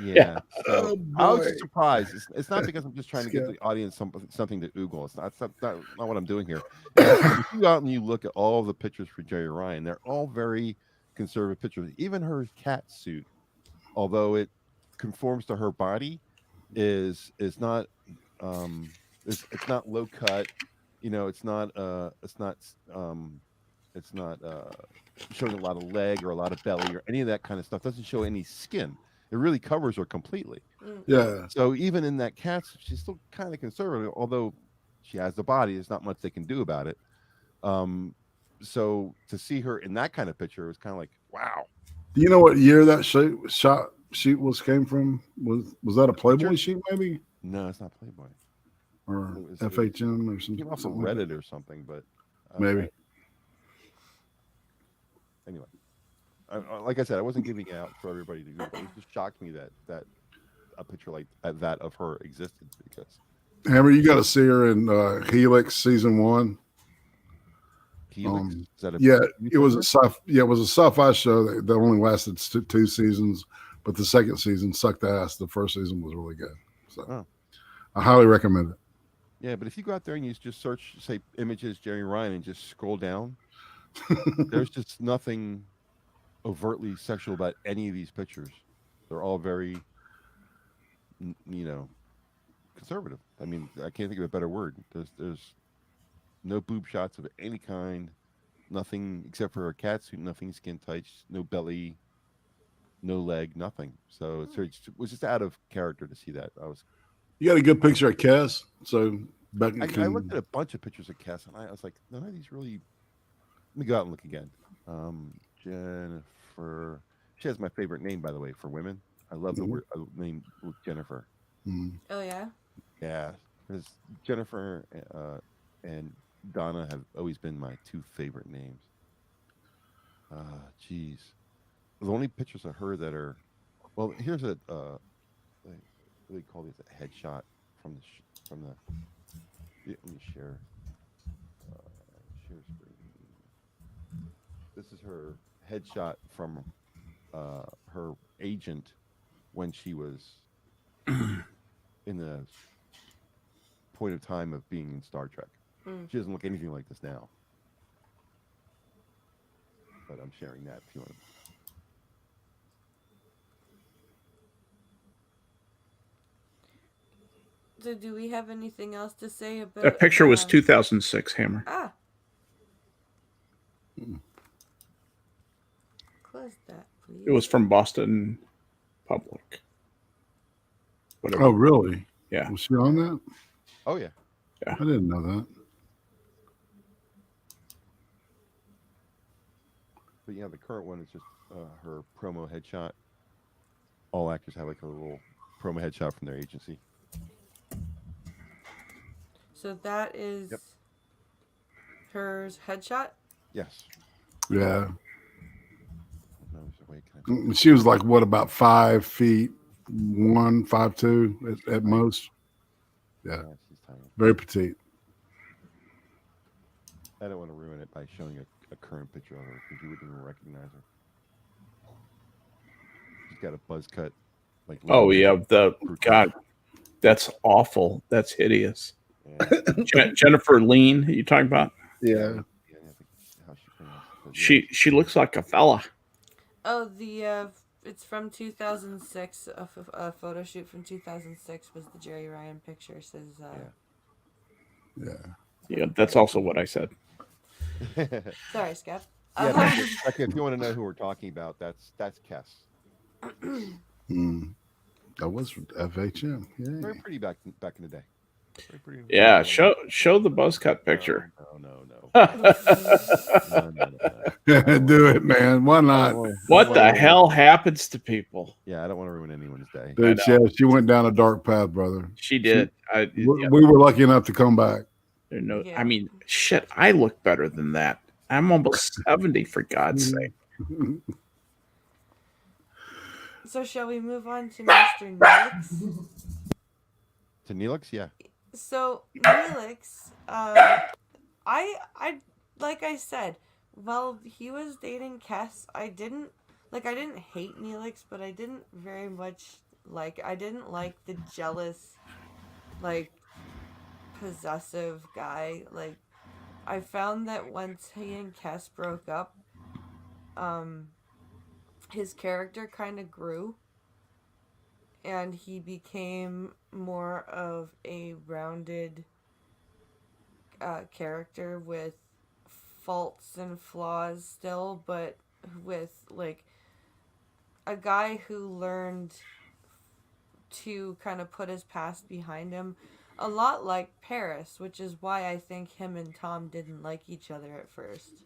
S3: Yeah.
S1: Oh,
S3: So I was
S1: boy.
S3: just surprised. It's not because I'm just trying to get
S1: Yeah.
S3: the audience something to oogle. It's not what I'm doing here. If you go out and you look at all the pictures for Jerry Ryan, they're all very conservative pictures. Even her cat suit, although it conforms to her body, is not it's not low cut. You know, it's not showing a lot of leg or a lot of belly or any of that kind of stuff. Doesn't show any skin. It really covers her completely.
S1: Yeah,
S3: So even in that cat, she's still kind of conservative, although she has the body. There's not much they can do about it. So to see her in that kind of picture was kind of like, wow.
S1: do you know what year that sheet came from? Was that a Playboy sheet maybe,
S3: No, it's not Playboy.
S1: or
S3: It was-
S1: FHM or
S3: It came off of
S1: something? Like
S3: Reddit or something, but
S1: maybe.
S3: Anyway, like I said, I wasn't giving it out for everybody to do. But it just shocked me that a picture like that of her existed because
S1: Hammer, you got to see her in Helix season 1.
S3: Helix. Is that a
S1: Yeah,
S3: TV
S1: it was a
S3: program?
S1: sci-fi show that only lasted 2 seasons, but the second season sucked ass. The first season was really good, so
S3: Oh.
S1: I highly recommend it.
S3: Yeah, but if you go out there and you just search, say, images Jerry Ryan and just scroll down, there's just nothing overtly sexual about any of these pictures. They're all very, conservative. I mean, I can't think of a better word. There's no boob shots of any kind, nothing except for a cat suit, nothing skin tight, no belly, no leg, nothing. So it was just out of character to see that.
S1: You got a good picture of Cass, so Becky
S3: I
S1: can.
S3: looked at a bunch of pictures of Cass, and I was like, none of these really. Let me go out and look again. Jennifer. She has my favorite name, by the way, for women. I love the word name Jennifer.
S2: Oh, yeah?
S3: Yeah, because Jennifer and Donna have always been my 2 favorite names. Geez, the only pictures of her that are, well, here's a what do they call these? A headshot from the. Let me share. Share screen. This is her headshot from her agent when she was in the point of time of being in Star Trek. She doesn't look anything like this now. But I'm sharing that if you want.
S2: So, do we have anything else to say about
S4: That picture was 2006, Hammer.
S2: Ah. Close that, please.
S4: It was from Boston Public. Whatever.
S1: Oh, really?
S4: Yeah.
S1: Was she on that?
S3: Oh yeah.
S1: I didn't know that.
S3: But yeah, the current one is just her promo headshot. All actors have like a little promo headshot from their agency.
S2: So that is her headshot?
S3: Yes.
S1: Yeah.
S3: No, there's a way, can I-
S1: She was like, what, about 5'1", 5'2" at most? Yeah.
S3: Yeah, she's tiny.
S1: Very petite.
S3: I don't want to ruin it by showing a current picture of her because you wouldn't even recognize her. She's got a buzz cut. Like
S4: Oh, yeah. God, that's awful. That's hideous.
S3: Yeah.
S4: Jennifer Lean, you talking about?
S1: Yeah.
S3: Yeah, I think how she pronounced it, but yeah.
S4: She looks like a fella.
S2: Oh, it's from 2006. A photo shoot from 2006 was the Jerry Ryan picture. Says.
S1: Yeah.
S4: Yeah, that's also what I said.
S2: Sorry, Skep.
S3: Yeah, like if you want to know who we're talking about, that's Kess.
S1: That was FHM.
S3: Very
S1: Yeah.
S3: pretty back in the day. Very pretty.
S4: Yeah, show the buzz cut picture.
S3: No.
S1: Do it, man. Why not?
S4: What the hell happens to people?
S3: Yeah, I don't want to ruin anyone's day.
S1: Dude, she went down a dark path, brother.
S4: She did.
S1: We were lucky enough to come back.
S2: Yeah.
S4: I mean, shit, I look better than that. I'm almost 70, for God's sake.
S2: So shall we move on to Mr. Neelix?
S3: To Neelix, yeah.
S2: So Neelix, I like I said, while he was dating Kess, I didn't hate Neelix, but I didn't very much I didn't like the jealous, like, possessive guy. Like, I found that once he and Kess broke up, his character kind of grew, and he became more of a rounded character with faults and flaws still, but with, like, a guy who learned to kind of put his past behind him, a lot like Paris, which is why I think him and Tom didn't like each other at first.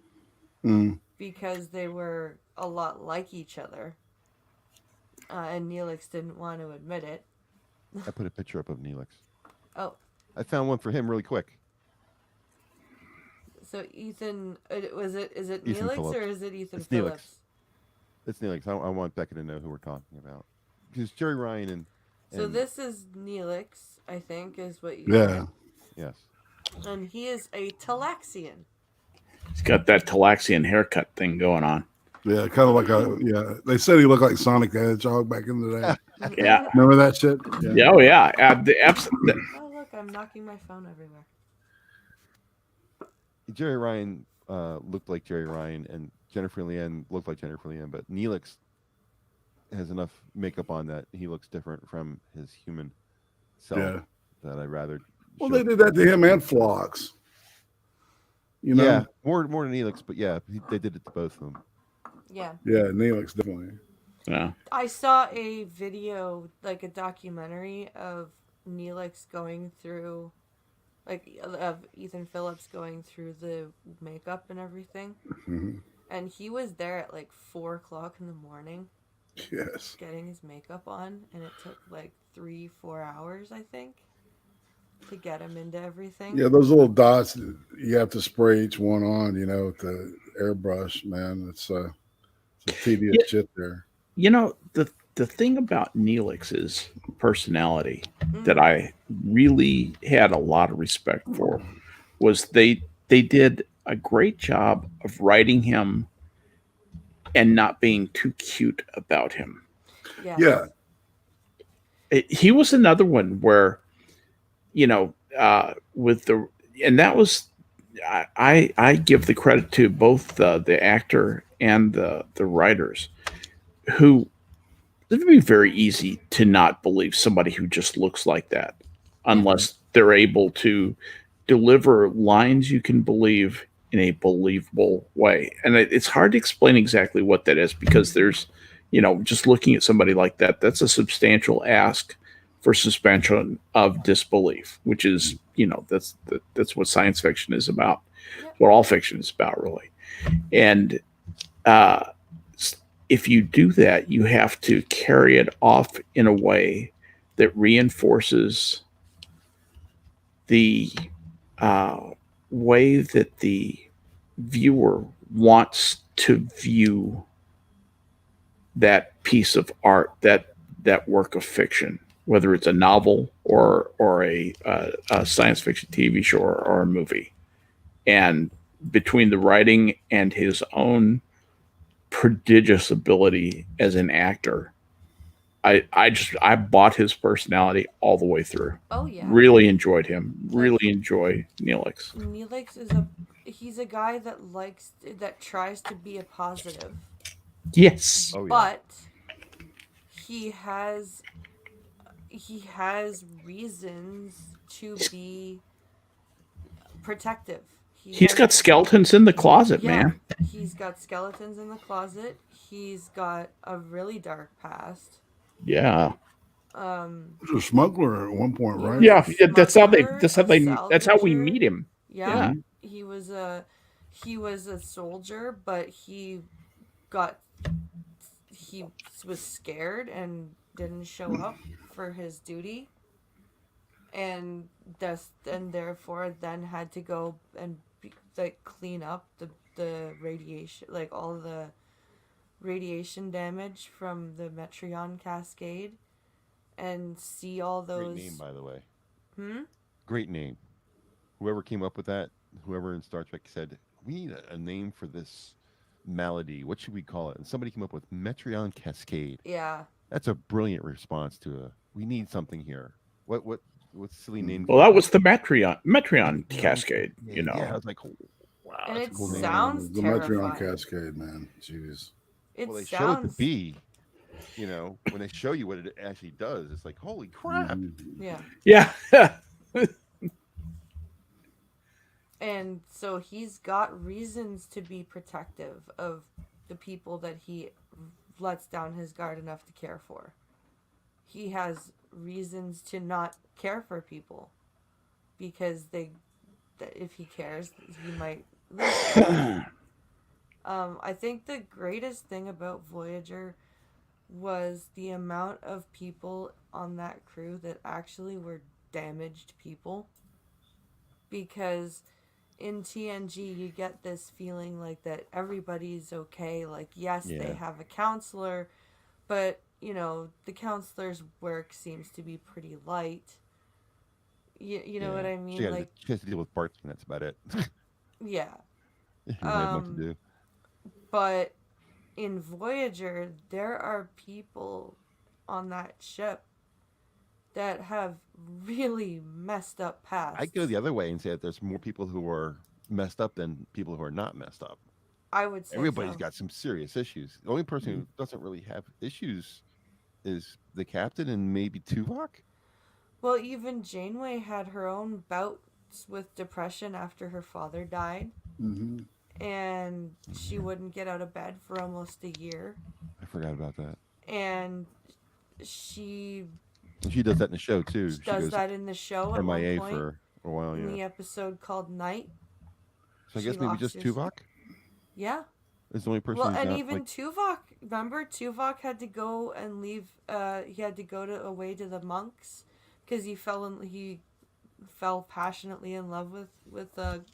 S2: Because they were a lot like each other. And Neelix didn't want to admit it.
S3: I put a picture up of Neelix.
S2: Oh.
S3: I found one for him really quick.
S2: So Ethan, is it
S3: Ethan
S2: Neelix
S3: Phillips.
S2: or is it Ethan
S3: It's
S2: Phillips?
S3: Neelix. It's Neelix. I want Becca to know who we're talking about. Because Jerry Ryan and
S2: So this is Neelix, I think, is what you
S1: Yeah.
S2: said.
S3: Yes.
S2: And he is a Talaxian.
S4: He's got that Talaxian haircut thing going on.
S1: Yeah, kind of like they said he looked like Sonic the Hedgehog back in the day.
S4: Yeah.
S1: Remember that shit?
S4: Yeah, oh yeah.
S2: Oh, look, I'm knocking my phone everywhere.
S3: Jerry Ryan looked like Jerry Ryan, and Jennifer Leanne looked like Jennifer Leanne, but Neelix has enough makeup on that he looks different from his human self that I'd rather.
S1: Well, they did that to him and Phlox. You know?
S3: Yeah, more than Neelix, but yeah, they did it to both of them.
S2: Yeah.
S1: Yeah, Neelix definitely.
S4: Yeah.
S2: I saw a video, like a documentary of Neelix going through, of Ethan Phillips going through the makeup and everything.
S1: Mm-hmm.
S2: And he was there at 4:00 in the morning.
S1: Yes.
S2: Getting his makeup on, and it took 3-4 hours, I think, to get him into everything.
S1: Yeah, those little dots, you have to spray each one on, with the airbrush, man. It's tedious shit there.
S4: The thing about Neelix's personality that I really had a lot of respect for was they did a great job of writing him and not being too cute about him.
S2: Yes.
S1: Yeah.
S4: He was another one where, with the, and that was, I give the credit to both the actor and the writers, who, it would be very easy to not believe somebody who just looks like that unless they're able to deliver lines you can believe in a believable way. And it's hard to explain exactly what that is, because there's, just looking at somebody like that, that's a substantial ask for suspension of disbelief, which is, that's what science fiction is about. What all fiction is about, really. And if you do that, you have to carry it off in a way that reinforces the way that the viewer wants to view that piece of art, that work of fiction, whether it's a novel or a science fiction TV show or a movie. And between the writing and his own prodigious ability as an actor, I bought his personality all the way through.
S2: Oh yeah.
S4: Really enjoyed him. Really enjoy Neelix.
S2: Neelix he's a guy that tries to be a positive.
S4: Yes.
S3: Oh, yeah.
S2: But he has reasons to be protective.
S4: He's got skeletons in the closet, man.
S2: He's got skeletons in the closet. He's got a really dark past.
S4: Yeah.
S1: He was a smuggler at one point,
S2: He
S1: right?
S2: was
S4: Yeah,
S2: a
S4: yeah, that's how
S2: smuggler,
S4: that's how we
S2: salvager.
S4: meet him.
S2: Yeah,
S4: Yeah.
S1: Mhm.
S2: he was a soldier, but got he was scared and didn't show up for his duty, and therefore then had to go and like clean up the radiation, like all the radiation damage from the Metreon cascade, and see all
S3: Great name,
S2: those.
S3: by the way.
S2: Hmm.
S3: Great name. Whoever came up with that, whoever in Star Trek said, we need a name for this malady. What should we call it? And somebody came up with Metreon Cascade.
S2: Yeah.
S3: That's a brilliant response to a. We need something here. What silly name
S4: Well,
S3: can we
S4: that
S3: come
S4: was
S3: up
S4: the
S3: with?
S4: Metreon
S3: Metreon
S4: cascade. You
S3: Yeah, I
S4: know.
S3: was like, oh, wow,
S2: And
S3: that's a
S2: it
S3: cool name.
S2: sounds
S1: The Metreon
S2: terrifying.
S1: Cascade, man. Jeez.
S2: It
S3: Well, they show it to
S2: sounds.
S3: be. When they show you what it actually does, it's like, holy crap!
S1: Mhm.
S2: Yeah.
S4: Yeah.
S2: And so he's got reasons to be protective of the people that he lets down his guard enough to care for. He has reasons to not care for people because that if he cares, he might lose them. I think the greatest thing about Voyager was the amount of people on that crew that actually were damaged people, because in TNG you get this feeling like that everybody's okay, like yes they
S3: Yeah,
S2: have a counselor, but the counselor's work seems to be pretty light. You know what
S3: yeah.
S2: I mean, like,
S3: She has to deal with Bart, and that's about it.
S2: yeah.
S3: You don't have much to
S2: um
S3: do.
S2: but in Voyager there are people on that ship that have really messed up
S3: I go
S2: pasts.
S3: the other way and say that there's more people who are messed up than people who are not messed up.
S2: I would say
S3: Everybody's
S2: so.
S3: got some serious issues. The only person who doesn't really have issues is the captain and maybe Tuvok.
S2: Well, even Janeway had her own bouts with depression after her father died,
S1: Hmm.
S2: and she wouldn't get out of bed for almost a year.
S3: I forgot about that.
S2: And she
S3: And she does that in the show too. She
S2: does
S3: goes
S2: that in the show at one
S3: MIA
S2: point
S3: for a while.
S2: in
S3: Yeah.
S2: the episode called Night.
S3: So I
S2: She
S3: guess maybe
S2: lost
S3: just
S2: her.
S3: Tuvok
S2: Yeah.
S3: is the only person
S2: Well,
S3: who's
S2: and
S3: not
S2: even
S3: like.
S2: Tuvok. Remember, Tuvok had to go and leave. He had to go away to the monks because he fell passionately in love with a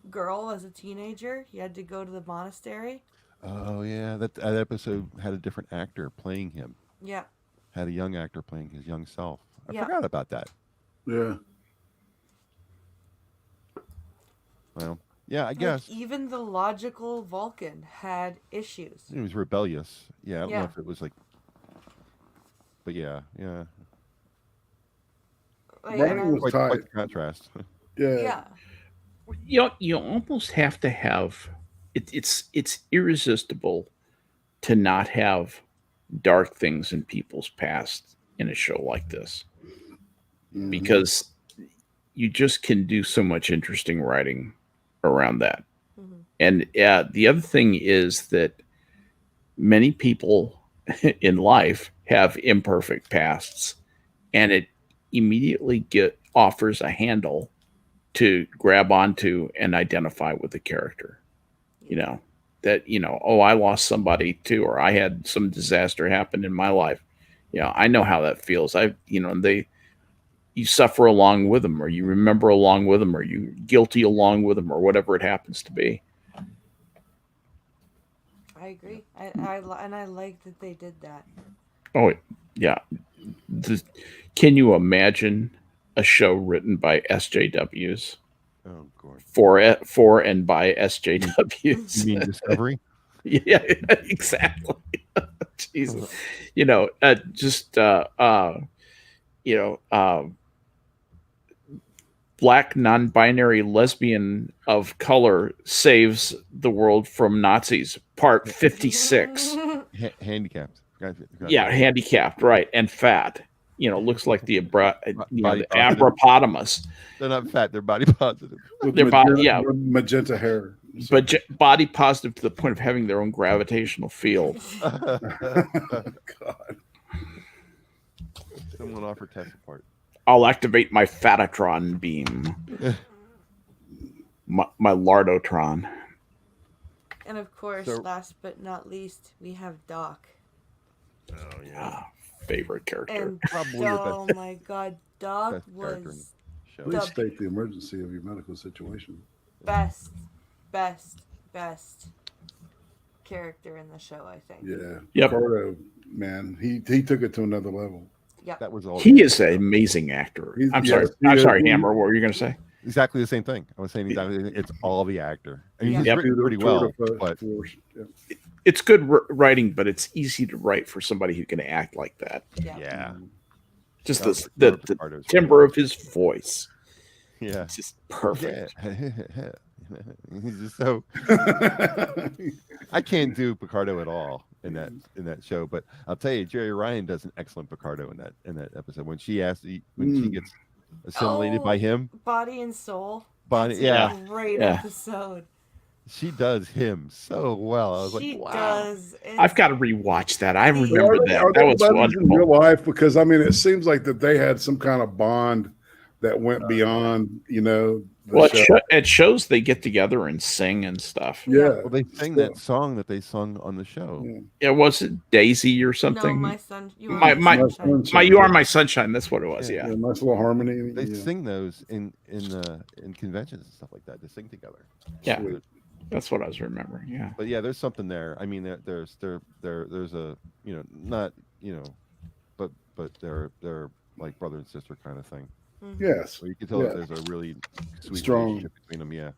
S2: girl as a teenager. He had to go to the monastery.
S3: Oh yeah, that episode had a different actor playing him.
S2: Yeah.
S3: Had a young actor playing his young self. I
S2: Yeah.
S3: forgot about that.
S1: Yeah.
S3: Well, yeah, I
S2: Like,
S3: guess
S2: even the logical Vulcan had issues.
S3: it was rebellious. Yeah, I don't know
S2: Yeah.
S3: if it was like, but yeah,
S2: Like,
S1: Writing
S2: and
S1: was
S3: quite
S1: tight.
S3: the contrast.
S1: Yeah.
S2: yeah.
S4: You almost have to have it's irresistible to not have dark things in people's past in a show like this,
S1: Mhm.
S4: because you just can do so much interesting writing around that.
S2: Mhm.
S4: And the other thing is that many people in life have imperfect pasts, and it immediately offers a handle to grab onto and identify with the character. You know that oh, I lost somebody too, or I had some disaster happen in my life. I know how that feels. They you suffer along with them, or you remember along with them, or you guilty along with them, or whatever it happens to be.
S2: I agree. And I like that they did that.
S4: Oh yeah. Can you imagine a show written by SJWs
S3: Oh, God.
S4: for and by
S3: You
S4: SJWs?
S3: mean Discovery?
S4: Yeah, exactly. Jesus, just you know, black non-binary lesbian of color saves the world from Nazis. Part 56.
S3: Handicapped.
S4: Yeah, handicapped, right, and fat. Looks like the
S3: Body
S4: the
S3: positive.
S4: abropotamus.
S3: They're not fat. They're body positive.
S1: With
S4: Their body, yeah,
S1: with magenta hair.
S4: but body positive to the point of having their own gravitational field.
S1: God.
S3: Someone offered Tessa part.
S4: I'll activate my Fatatron beam. my Lardotron.
S2: And of course,
S3: So-
S2: last but not least, we have Doc.
S3: Oh yeah.
S4: Favorite character.
S2: And
S3: Probably the
S2: oh
S3: best-
S2: my god, Doc
S3: best character in
S2: was
S3: the show.
S1: Please
S2: The-
S1: state the emergency of your medical situation.
S2: best character in the show, I think.
S1: Yeah.
S4: Yep.
S1: Ricardo, man, he took it to another level.
S2: Yep.
S3: That was all.
S4: He is an amazing actor.
S1: He's-
S4: I'm
S1: yes,
S4: sorry.
S1: he
S4: I'm
S1: is.
S4: sorry, Hammer. What were you going to say?
S3: exactly the same thing. I was saying exactly. It's all the actor. I mean,
S2: Yeah.
S3: he's
S4: Yep.
S3: written pretty well, but
S1: Force. Yeah.
S4: It's good writing, but it's easy to write for somebody who can act like that.
S2: Yeah.
S3: yeah.
S4: Just
S3: That was-
S4: the
S3: Ricardo's
S4: timbre of his voice.
S3: Yeah.
S4: It's just perfect.
S3: Yeah. He's just so. I can't do Picardo at all in that show, but I'll tell you, Jerry Ryan does an excellent Picardo in that episode when she when she gets assimilated by him.
S2: Body and Soul.
S3: Bonnie,
S2: That's
S3: yeah,
S2: a great
S4: Yeah.
S2: episode.
S3: she does him so well. I was
S2: She
S3: like, wow.
S2: does.
S4: I've got to rewatch that. I
S2: Yeah.
S4: remember
S1: Are
S4: that.
S1: they
S4: That was
S1: buddies in real
S4: wonderful.
S1: life? Because I mean, it seems like that they had some kind of bond that went beyond, the
S4: Well,
S1: show.
S4: it shows they get together and sing and stuff.
S1: Yeah.
S3: Well, they sang that song that they sung on the show.
S1: Yeah.
S4: Yeah, was it Daisy or
S2: No,
S4: something?
S2: my son. You are
S4: My-
S2: my,
S4: my-
S2: sunshine.
S4: My You Are My Sunshine. That's what it was.
S3: Yeah.
S4: Yeah.
S1: Nice little harmony.
S3: They
S1: yeah.
S3: sing those in conventions and stuff like that. They sing together.
S4: Yeah.
S1: Sweet.
S4: That's what I was remembering. Yeah.
S3: But yeah, there's something there. I mean, there's a not but they're like brother and sister kind of thing.
S1: Yes.
S3: Where you can tell that
S1: Yeah.
S3: there's a really sweet
S1: Strong.
S3: relationship between them. Yeah.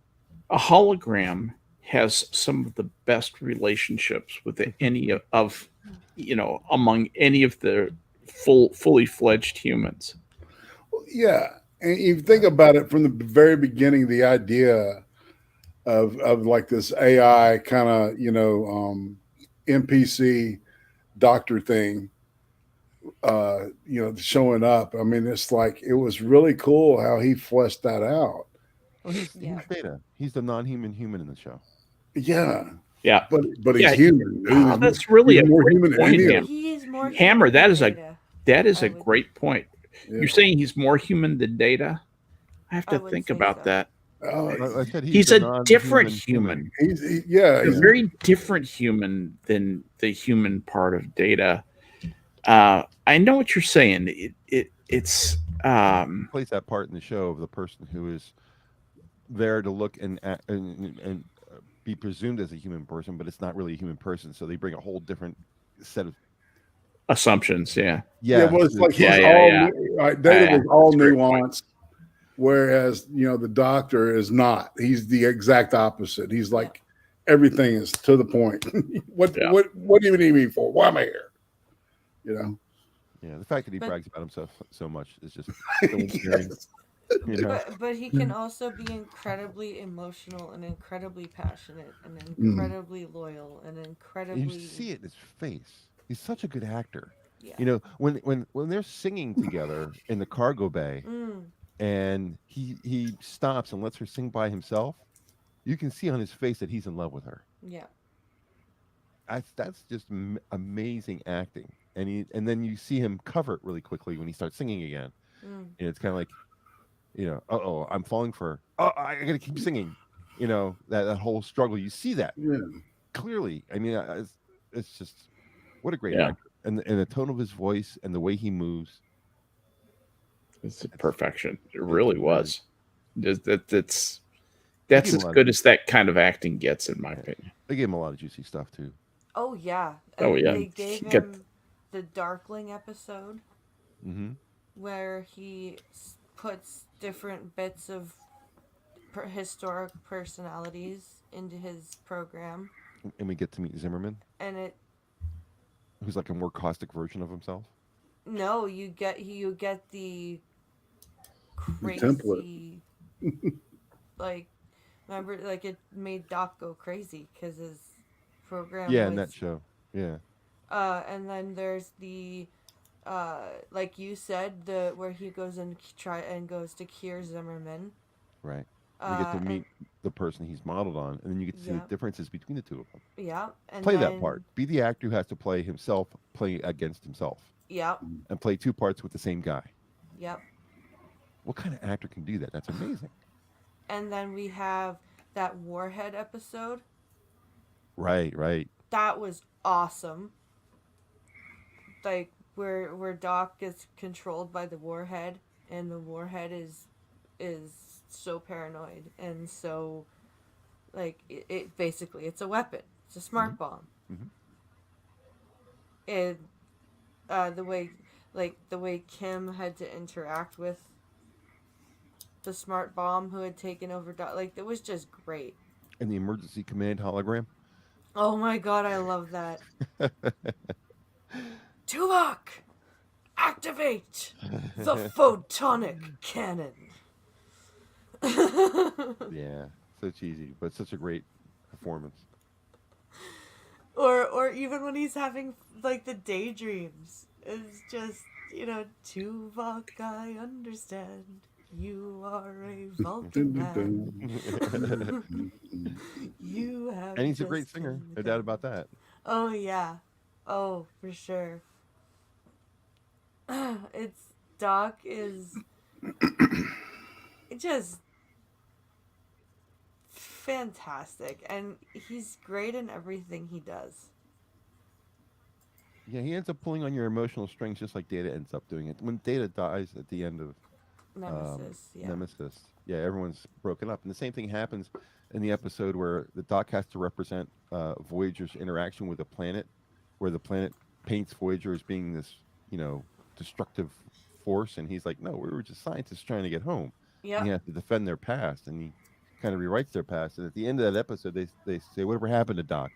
S4: A hologram has some of the best relationships with any of among any of the fully fledged humans.
S1: Yeah. And you think about it from the very beginning, the idea of like this AI kind of, NPC doctor thing, showing up. I mean, it's like, it was really cool how he fleshed that out.
S3: Well, he's Data. He's the non-human human in the show.
S1: Yeah.
S4: Yeah.
S1: But he's
S4: Yeah.
S1: human.
S4: Oh, that's really
S1: he's
S4: a
S1: more
S4: great
S1: human than
S4: point,
S1: any of
S4: Ham.
S1: us.
S2: He is more
S4: Hammer,
S2: human
S4: that
S2: than
S4: is a-
S2: Data.
S4: That is
S2: I
S4: a
S2: would-
S4: great point.
S1: Yeah.
S4: You're saying he's more human than Data? I have
S2: I
S4: to
S2: would
S4: think
S2: say
S4: about
S2: so.
S4: that.
S1: Oh,
S3: I said
S4: He's
S3: the
S4: a
S3: non-human
S4: different human.
S1: he's
S4: A
S1: he's
S4: very different human than the human part of Data. I know what you're saying. It's
S3: Plays that part in the show of the person who is there to look and be presumed as a human person, but it's not really a human person. So they bring a whole different set of
S4: assumptions. Yeah.
S1: well, it's like he's
S4: Yeah,
S1: all
S4: yeah.
S1: right. Data
S4: Yeah,
S1: was all
S4: that's a great point.
S1: nuanced, whereas the doctor is not. He's the exact opposite. He's like everything is to the point. what
S4: Yeah.
S1: what do you need me for? Why am I here?
S3: Yeah, the fact that he
S2: But-
S3: brags about himself so much is just so endearing.
S1: Yes.
S3: You know?
S2: But he can also be incredibly emotional and incredibly passionate and incredibly loyal and incredibly.
S3: You see it in his face. He's such a good actor.
S2: Yeah.
S3: You know, when they're singing together in the cargo bay,
S2: Mm,
S3: and he stops and lets her sing by himself, you can see on his face that he's in love with her.
S2: yeah.
S3: That's just amazing acting. And then you see him cover it really quickly when he starts singing again.
S2: Mm.
S3: And it's kind of like, uh-oh, I'm falling for her. Oh, I gotta keep singing. That whole struggle. You see that
S1: Yeah.
S3: clearly. I mean, it's just what a great
S4: Yeah.
S3: actor. And the tone of his voice and the way he moves.
S4: It's perfection. It really was. That's
S3: Give
S4: as
S3: him a lot
S4: good
S3: of-
S4: as that kind of acting gets, in my opinion.
S3: They gave him a lot of juicy stuff too.
S2: Oh yeah.
S4: Oh, yeah.
S2: They gave
S4: Get-
S2: him the Darkling episode
S3: Mm-hmm.
S2: where he puts different bits of historic personalities into his program,
S3: And we get to meet Zimmerman,
S2: and it
S3: who's like a more caustic version of himself.
S2: no, you get the crazy
S1: template.
S2: like remember like it made Doc go crazy because his program
S3: Yeah,
S2: was,
S3: in that show. Yeah.
S2: and then there's the like you said, the where he goes and goes to cure Zimmerman.
S3: Right. We get to
S2: and-
S3: meet the person he's modeled on, and then you get to see
S2: Yeah.
S3: the differences between the two of them.
S2: yeah, and
S3: Play that
S2: then-
S3: part. Be the actor who has to play himself, playing against himself.
S2: Yep.
S3: and play two parts with the same guy.
S2: Yep.
S3: What kind of actor can do that? That's amazing.
S2: And then we have that Warhead episode.
S3: Right.
S2: That was awesome. Like where Doc gets controlled by the Warhead, and the Warhead is so paranoid, and so like it basically it's a weapon. It's a smart bomb.
S3: Mhm.
S2: And the way Kim had to interact with the smart bomb who had taken over Doc, like it was just great.
S3: And the emergency command hologram.
S2: Oh my god, I love that. Tuvok, activate the photonic cannon.
S3: Yeah, so cheesy, but such a great performance.
S2: Or even when he's having like the daydreams, it's just Tuvok, I understand. You are a Vulcan man. You have.
S3: And he's a great singer, no doubt about that.
S2: Oh yeah, oh for sure. It's Doc is just fantastic, and he's great in everything he does.
S3: Yeah, he ends up pulling on your emotional strings just like Data ends up doing it. When Data dies at the end of Nemesis, yeah, everyone's broken up. And the same thing happens in the episode where the Doc has to represent Voyager's interaction with the planet, where the planet paints Voyager as being this, destructive force. And he's like, no, we were just scientists trying to get home.
S2: Yeah.
S3: And he has to defend their past. And he kind of rewrites their past. And at the end of that episode, they say, whatever happened to Doc?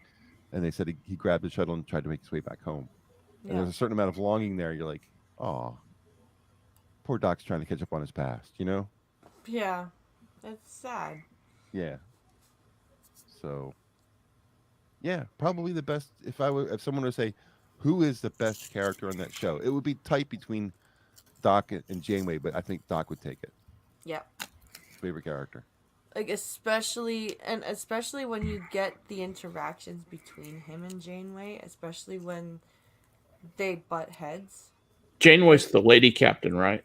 S3: And they said he grabbed the shuttle and tried to make his way back home.
S2: Yeah.
S3: And there's a certain amount of longing there. You're like, oh, poor Doc's trying to catch up on his past,
S2: Yeah, that's sad.
S3: Yeah. So, yeah, probably the best. If someone were to say, who is the best character on that show, it would be tight between Doc and Janeway, but I think Doc would take it.
S2: Yeah.
S3: Favorite character.
S2: Like especially when you get the interactions between him and Janeway, especially when they butt heads.
S4: Janeway's the lady captain, right?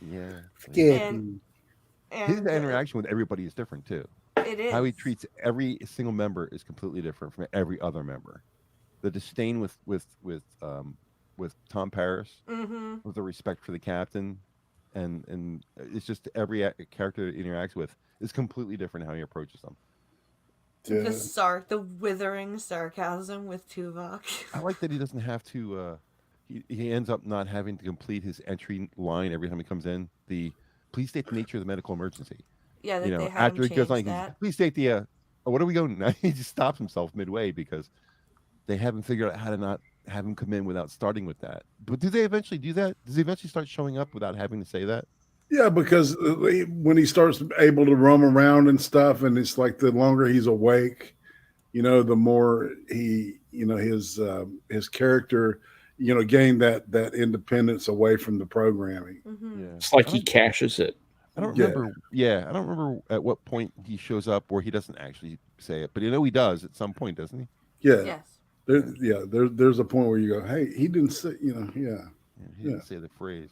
S3: Yeah.
S2: And
S3: his interaction with everybody is different too.
S2: It is.
S3: How he treats every single member is completely different from every other member. The disdain with Tom Paris, with the respect for the captain, and it's just every character that he interacts with is completely different how he approaches them.
S1: Yeah.
S2: The withering sarcasm with Tuvok.
S3: I like that he doesn't have to. He ends up not having to complete his entry line every time he comes in. Please state the nature of the medical emergency.
S2: Yeah, that they have
S3: after he goes like, please state the. What are we going? He just stops himself midway because they haven't figured out how to not have him come in without starting with that. But do they eventually do that? Does he eventually start showing up without having to say that?
S1: Yeah, because when he starts able to roam around and stuff, and it's like the longer he's awake, the more he, his character, gain that independence away from the programming.
S2: Mm-hmm.
S3: Yeah.
S4: It's like he cashes it.
S3: I don't remember. Yeah, I don't remember at what point he shows up where he doesn't actually say it, but he does at some point, doesn't he?
S1: Yeah.
S2: Yes.
S1: There's a point where you go, hey, he didn't say,
S3: He didn't say the phrase.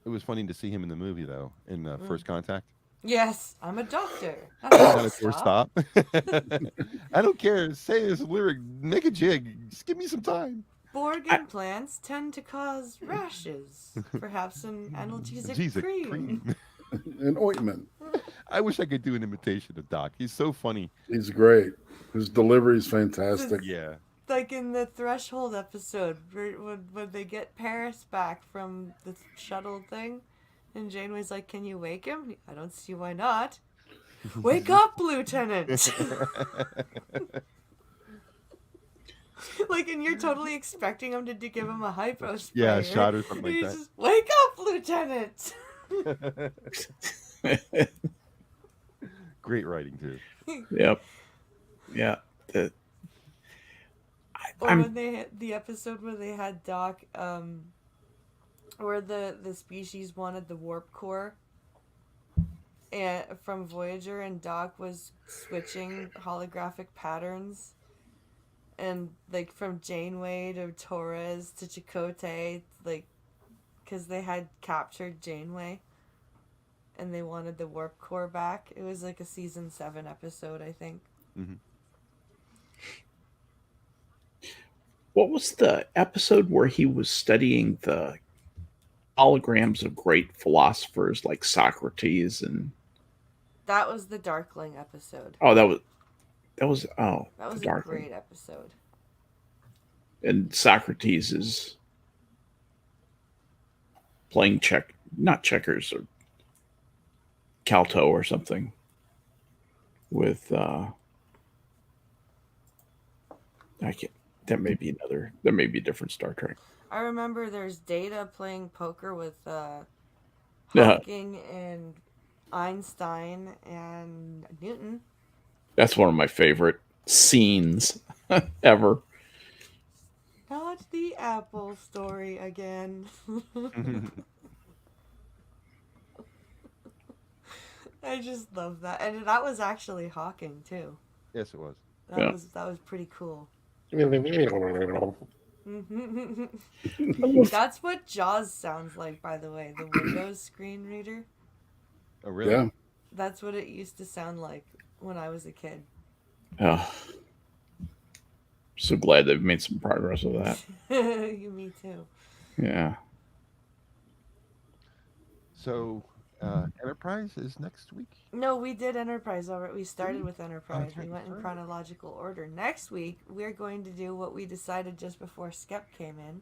S3: It was funny to see him in the movie though, in First Contact.
S2: Yes, I'm a doctor.
S3: Stop. I don't care. Say this lyric. Make a jig. Just give me some time.
S2: Borg implants tend to cause rashes. Perhaps an analgesic cream.
S1: An ointment.
S3: I wish I could do an imitation of Doc. He's so funny.
S1: He's great. His delivery is fantastic.
S3: Yeah.
S2: Like in the Threshold episode, when they get Paris back from the shuttle thing, and Janeway's like, "Can you wake him?" I don't see why not. Wake up, Lieutenant! Like, and you're totally expecting him to give him a hypo spray.
S3: Yeah, a shot or something like that.
S2: Just, wake up, Lieutenant!
S3: Great writing too.
S4: Yep. Yeah.
S2: When they had the episode where they had Doc, where the species wanted the warp core, and from Voyager, and Doc was switching holographic patterns and like from Janeway to Torres to Chakotay, like, because they had captured Janeway and they wanted the warp core back. It was like a season 7 episode, I think.
S3: Mm-hmm.
S4: What was the episode where he was studying the holograms of great philosophers like Socrates and
S2: That was the Darkling episode.
S4: that was
S2: That was
S4: the
S2: a
S4: Darkling.
S2: great episode.
S4: And Socrates is playing not checkers or Calto or something with I can't. There may be a different Star Trek.
S2: I remember there's Data playing poker with
S4: Yeah.
S2: Hawking and Einstein and Newton.
S4: That's one of my favorite scenes ever.
S2: Not the Apple story again. I just love that, and that was actually Hawking too.
S3: Yes, it was.
S2: That was pretty cool.
S3: Oh,
S2: That's what Jaws sounds like, by the way. The Windows screen reader.
S3: Oh, really?
S1: Yeah.
S2: That's what it used to sound like when I was a kid.
S4: Oh, so glad they've made some progress with that.
S2: Me too.
S4: Yeah.
S3: So, Enterprise is next week?
S2: No, we did Enterprise already. We started with Enterprise.
S3: Okay,
S2: We went in
S3: sorry.
S2: chronological order. Next week, we're going to do what we decided just before Skep came in.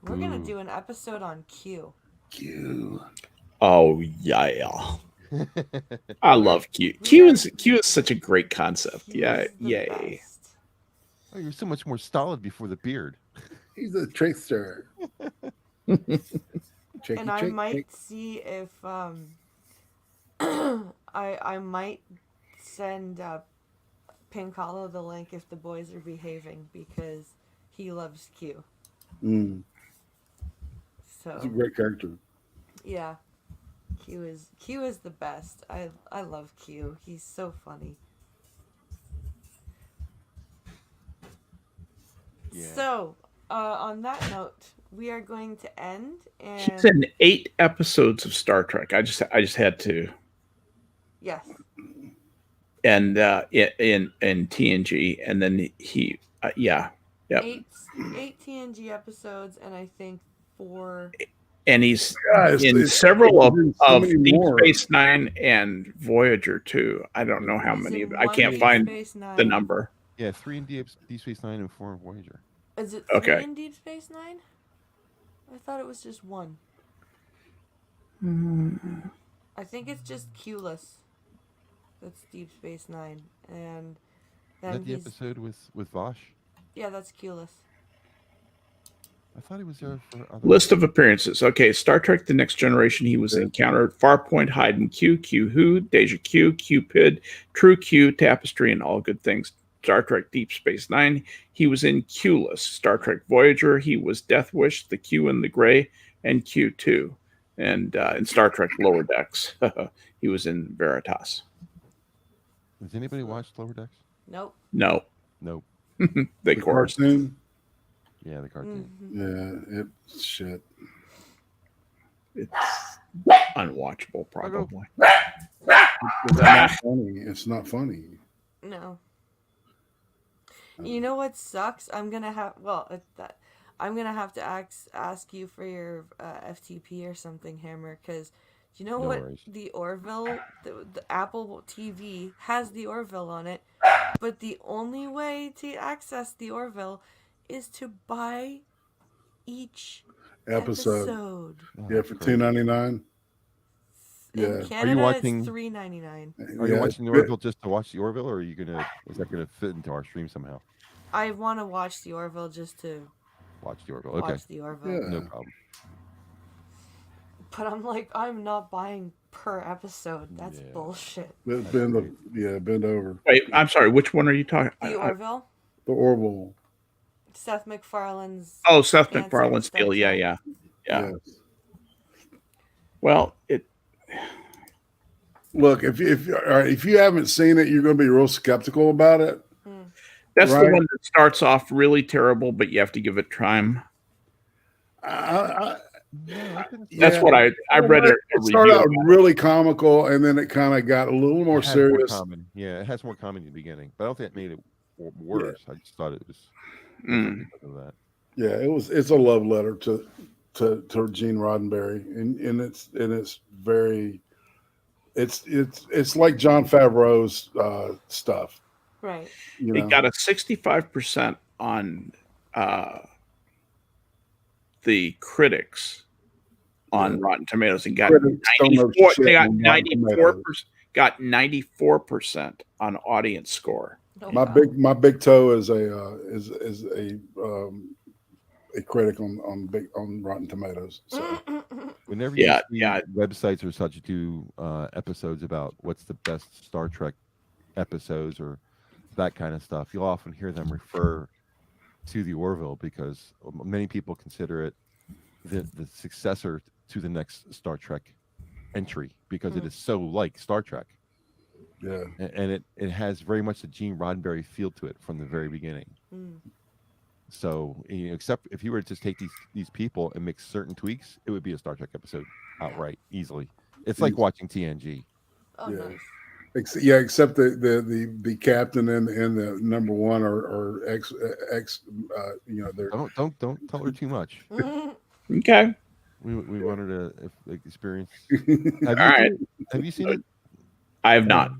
S2: We're going to
S3: Ooh.
S2: do an episode on Q.
S1: Q.
S4: Oh yeah. I love Q. Q is such a great concept.
S2: Q
S4: Yeah.
S2: is the
S4: Yay.
S2: best.
S3: Oh, you're so much more stolid before the beard.
S1: He's a trickster.
S2: And I might see if I might send Pink Hollow the link if the boys are behaving, because he loves Q.
S1: He's a
S2: So
S1: great character.
S2: yeah, Q is the best. I love Q. He's so funny.
S3: Yeah.
S2: So on that note, we are going to end.
S4: He's
S2: And
S4: in 8 episodes of Star Trek. I just had to.
S2: yes,
S4: And in TNG, and then he yeah. Yep.
S2: eight TNG episodes, and I think 4.
S4: And he's
S1: Yeah,
S4: in several of
S1: so many
S4: Deep
S1: more.
S4: Space Nine and Voyager too. I don't know how
S2: He's
S4: many.
S2: in
S4: I
S2: one
S4: can't
S2: Deep
S4: find
S2: Space Nine.
S4: the number.
S3: Yeah, 3 in Deep Space Nine and 4 in Voyager.
S2: Is it 3
S4: Okay.
S2: in Deep Space Nine? I thought it was just 1. I think it's just Q-less. That's Deep Space Nine, and
S3: Is
S2: then
S3: that the
S2: he's
S3: episode with Vosh?
S2: yeah, that's Q-less.
S3: I thought he was there for other.
S4: List of appearances. Okay, Star Trek: The Next Generation. He was encountered Farpoint, Hyden Q, Q Who, Deja Q, Cupid, True Q, Tapestry, and All Good Things. Star Trek: Deep Space Nine. He was in Q-less. Star Trek Voyager. He was Death Wish, the Q and the Gray, and Q2. And in Star Trek Lower Decks, he was in Veritas.
S3: Has anybody watched Lower Decks?
S2: Nope.
S4: No,
S3: Nope.
S4: they
S1: The
S4: chorused.
S1: cartoon.
S3: Yeah, the cartoon.
S2: Mhm.
S1: Yeah, it's shit.
S4: It's unwatchable, probably.
S1: It's not funny. It's not funny.
S2: No. You know what sucks? I'm gonna have to ask you for your FTP or something, Hammer, because do you know
S3: No
S2: what
S3: worries.
S2: the Orville, the Apple TV has the Orville on it, but the only way to access the Orville is to buy each
S1: Episode.
S3: Oh,
S1: Yeah, for
S3: crazy.
S1: $2.99.
S2: In
S1: Yeah.
S2: Canada,
S3: watching-
S2: it's $3.99.
S3: Are you
S1: Yeah,
S3: watching the Orville just to watch the Orville, or are you gonna? Is that gonna fit into our stream somehow?
S2: I want to watch the Orville just to
S3: Watch the Orville. Okay,
S2: watch the Orville.
S1: Yeah.
S3: no problem.
S2: But I'm like, I'm not buying per episode. That's
S3: Yeah.
S2: bullshit.
S1: Bend over.
S4: Wait, I'm sorry. Which one are you talking?
S2: The Orville,
S1: The Orville.
S2: Seth MacFarlane's.
S4: Oh, Seth
S2: Answer
S4: MacFarlane's
S2: to
S4: deal. Yeah.
S2: Star
S1: Yes.
S4: Well,
S1: Look, if you haven't seen it, you're going to be real skeptical about it.
S4: That's
S1: right?
S4: the one that starts off really terrible, but you have to give it time.
S3: No, I couldn't say
S4: That's
S1: Yeah.
S4: what I read a
S1: It started
S4: review.
S1: out really comical, and then it kind of got a little more
S3: it has more
S1: serious.
S3: comedy. Yeah, it has more comedy in the beginning, but I don't think it made it worse. I just thought it was different because of that.
S1: Yeah, it's a love letter to Gene Roddenberry, and it's very it's like John Favreau's stuff.
S2: Right.
S1: You
S4: It
S1: know,
S4: got a 65% on the critics on Rotten Tomatoes and got
S1: critics don't know
S4: 94.
S1: shit
S4: They got
S1: on Rotten
S4: 94.
S1: Tomatoes.
S4: Got 94% on audience score.
S2: Oh,
S1: My
S2: wow.
S1: my big toe is a critic on Rotten Tomatoes. So
S3: Whenever
S4: Yeah,
S3: you see
S4: yeah.
S3: websites or such do episodes about what's the best Star Trek episodes or that kind of stuff, you'll often hear them refer to the Orville because many people consider it the successor to the next Star Trek entry because it is so like Star Trek.
S1: yeah,
S3: And it has very much the Gene Roddenberry feel to it from the very beginning. So, except if you were to just take these people and make certain tweaks, it would be a Star Trek episode outright, easily. It's like watching TNG.
S2: Oh,
S1: Yeah.
S2: nice.
S1: Except the captain and the number one are ex they're
S3: Don't tell her too much.
S4: Okay.
S3: We want her to experience.
S4: All right.
S3: Have you seen it?
S4: I have not.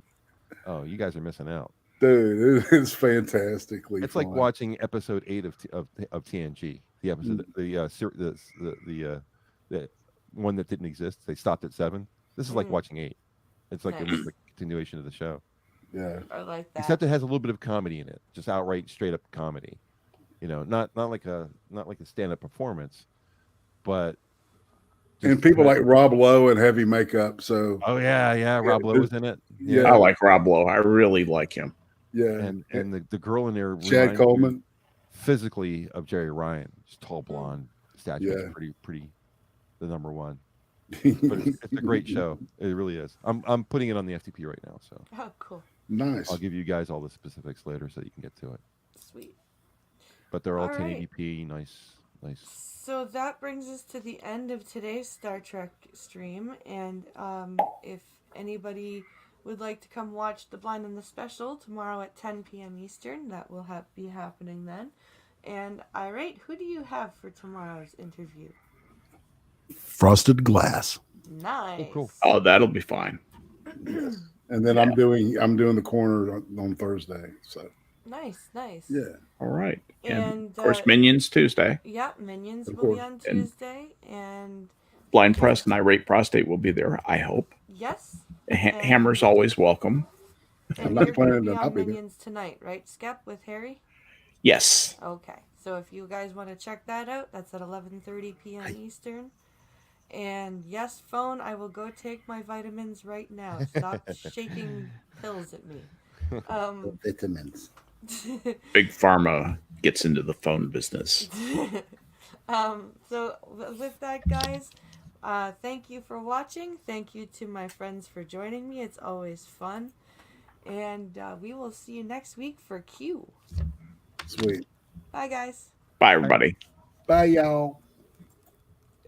S3: Oh, you guys are missing out.
S1: dude, it's fantastically.
S3: It's like
S1: fun.
S3: watching episode 8 of TNG. The episode, the one that didn't exist. They stopped at 7. This is like watching 8. It's like
S2: Nice.
S3: a continuation of the show.
S1: Yeah,
S2: I like that.
S3: Except it has a little bit of comedy in it, just outright straight up comedy. Not like a stand up performance, but
S1: and people like Rob Lowe and heavy makeup. So
S3: oh yeah, Rob Lowe was in it.
S1: Yeah.
S4: I like Rob Lowe. I really like him.
S1: yeah,
S3: and the girl in there
S1: Chad
S3: reminds you
S1: Coleman.
S3: physically of Jerry Ryan, just tall blonde, statue,
S1: Yeah.
S3: pretty, the number one. But it's a great show. It really is. I'm putting it on the FTP right now, so
S2: Oh, cool.
S1: Nice.
S3: I'll give you guys all the specifics later so you can get to it.
S2: Sweet.
S3: But they're all
S2: All right.
S3: 1080p, nice.
S2: So that brings us to the end of today's Star Trek stream. And if anybody would like to come watch The Blind and the Special tomorrow at 10 p.m. Eastern, that will be happening then. And Irate, who do you have for tomorrow's interview?
S1: Frosted glass.
S2: Nice.
S3: Oh, cool.
S4: Oh, that'll be fine.
S1: And then I'm doing the corner on Thursday. So
S2: Nice.
S1: yeah.
S4: All right. And
S2: And
S4: of course, Minions Tuesday.
S2: yeah, Minions
S1: Of
S2: will be
S1: course.
S2: on Tuesday. And
S4: Blind Press and Irate Prostate will be there, I hope.
S2: yes.
S4: Hammer's always welcome.
S2: And
S1: not
S2: you're going to
S1: planning
S2: be
S1: to not
S2: on
S1: be there.
S2: Minions tonight, right, Skep, with Harry?
S4: Yes.
S2: Okay, so if you guys want to check that out, that's at 11:30 p.m. Eastern. And yes, phone, I will go take my vitamins right now. Stop shaking pills at me.
S1: Vitamins.
S4: Big Pharma gets into the phone business.
S2: So with that, guys, thank you for watching. Thank you to my friends for joining me. It's always fun. And we will see you next week for Q.
S1: Sweet.
S2: Bye, guys.
S4: Bye, everybody.
S1: Bye, y'all.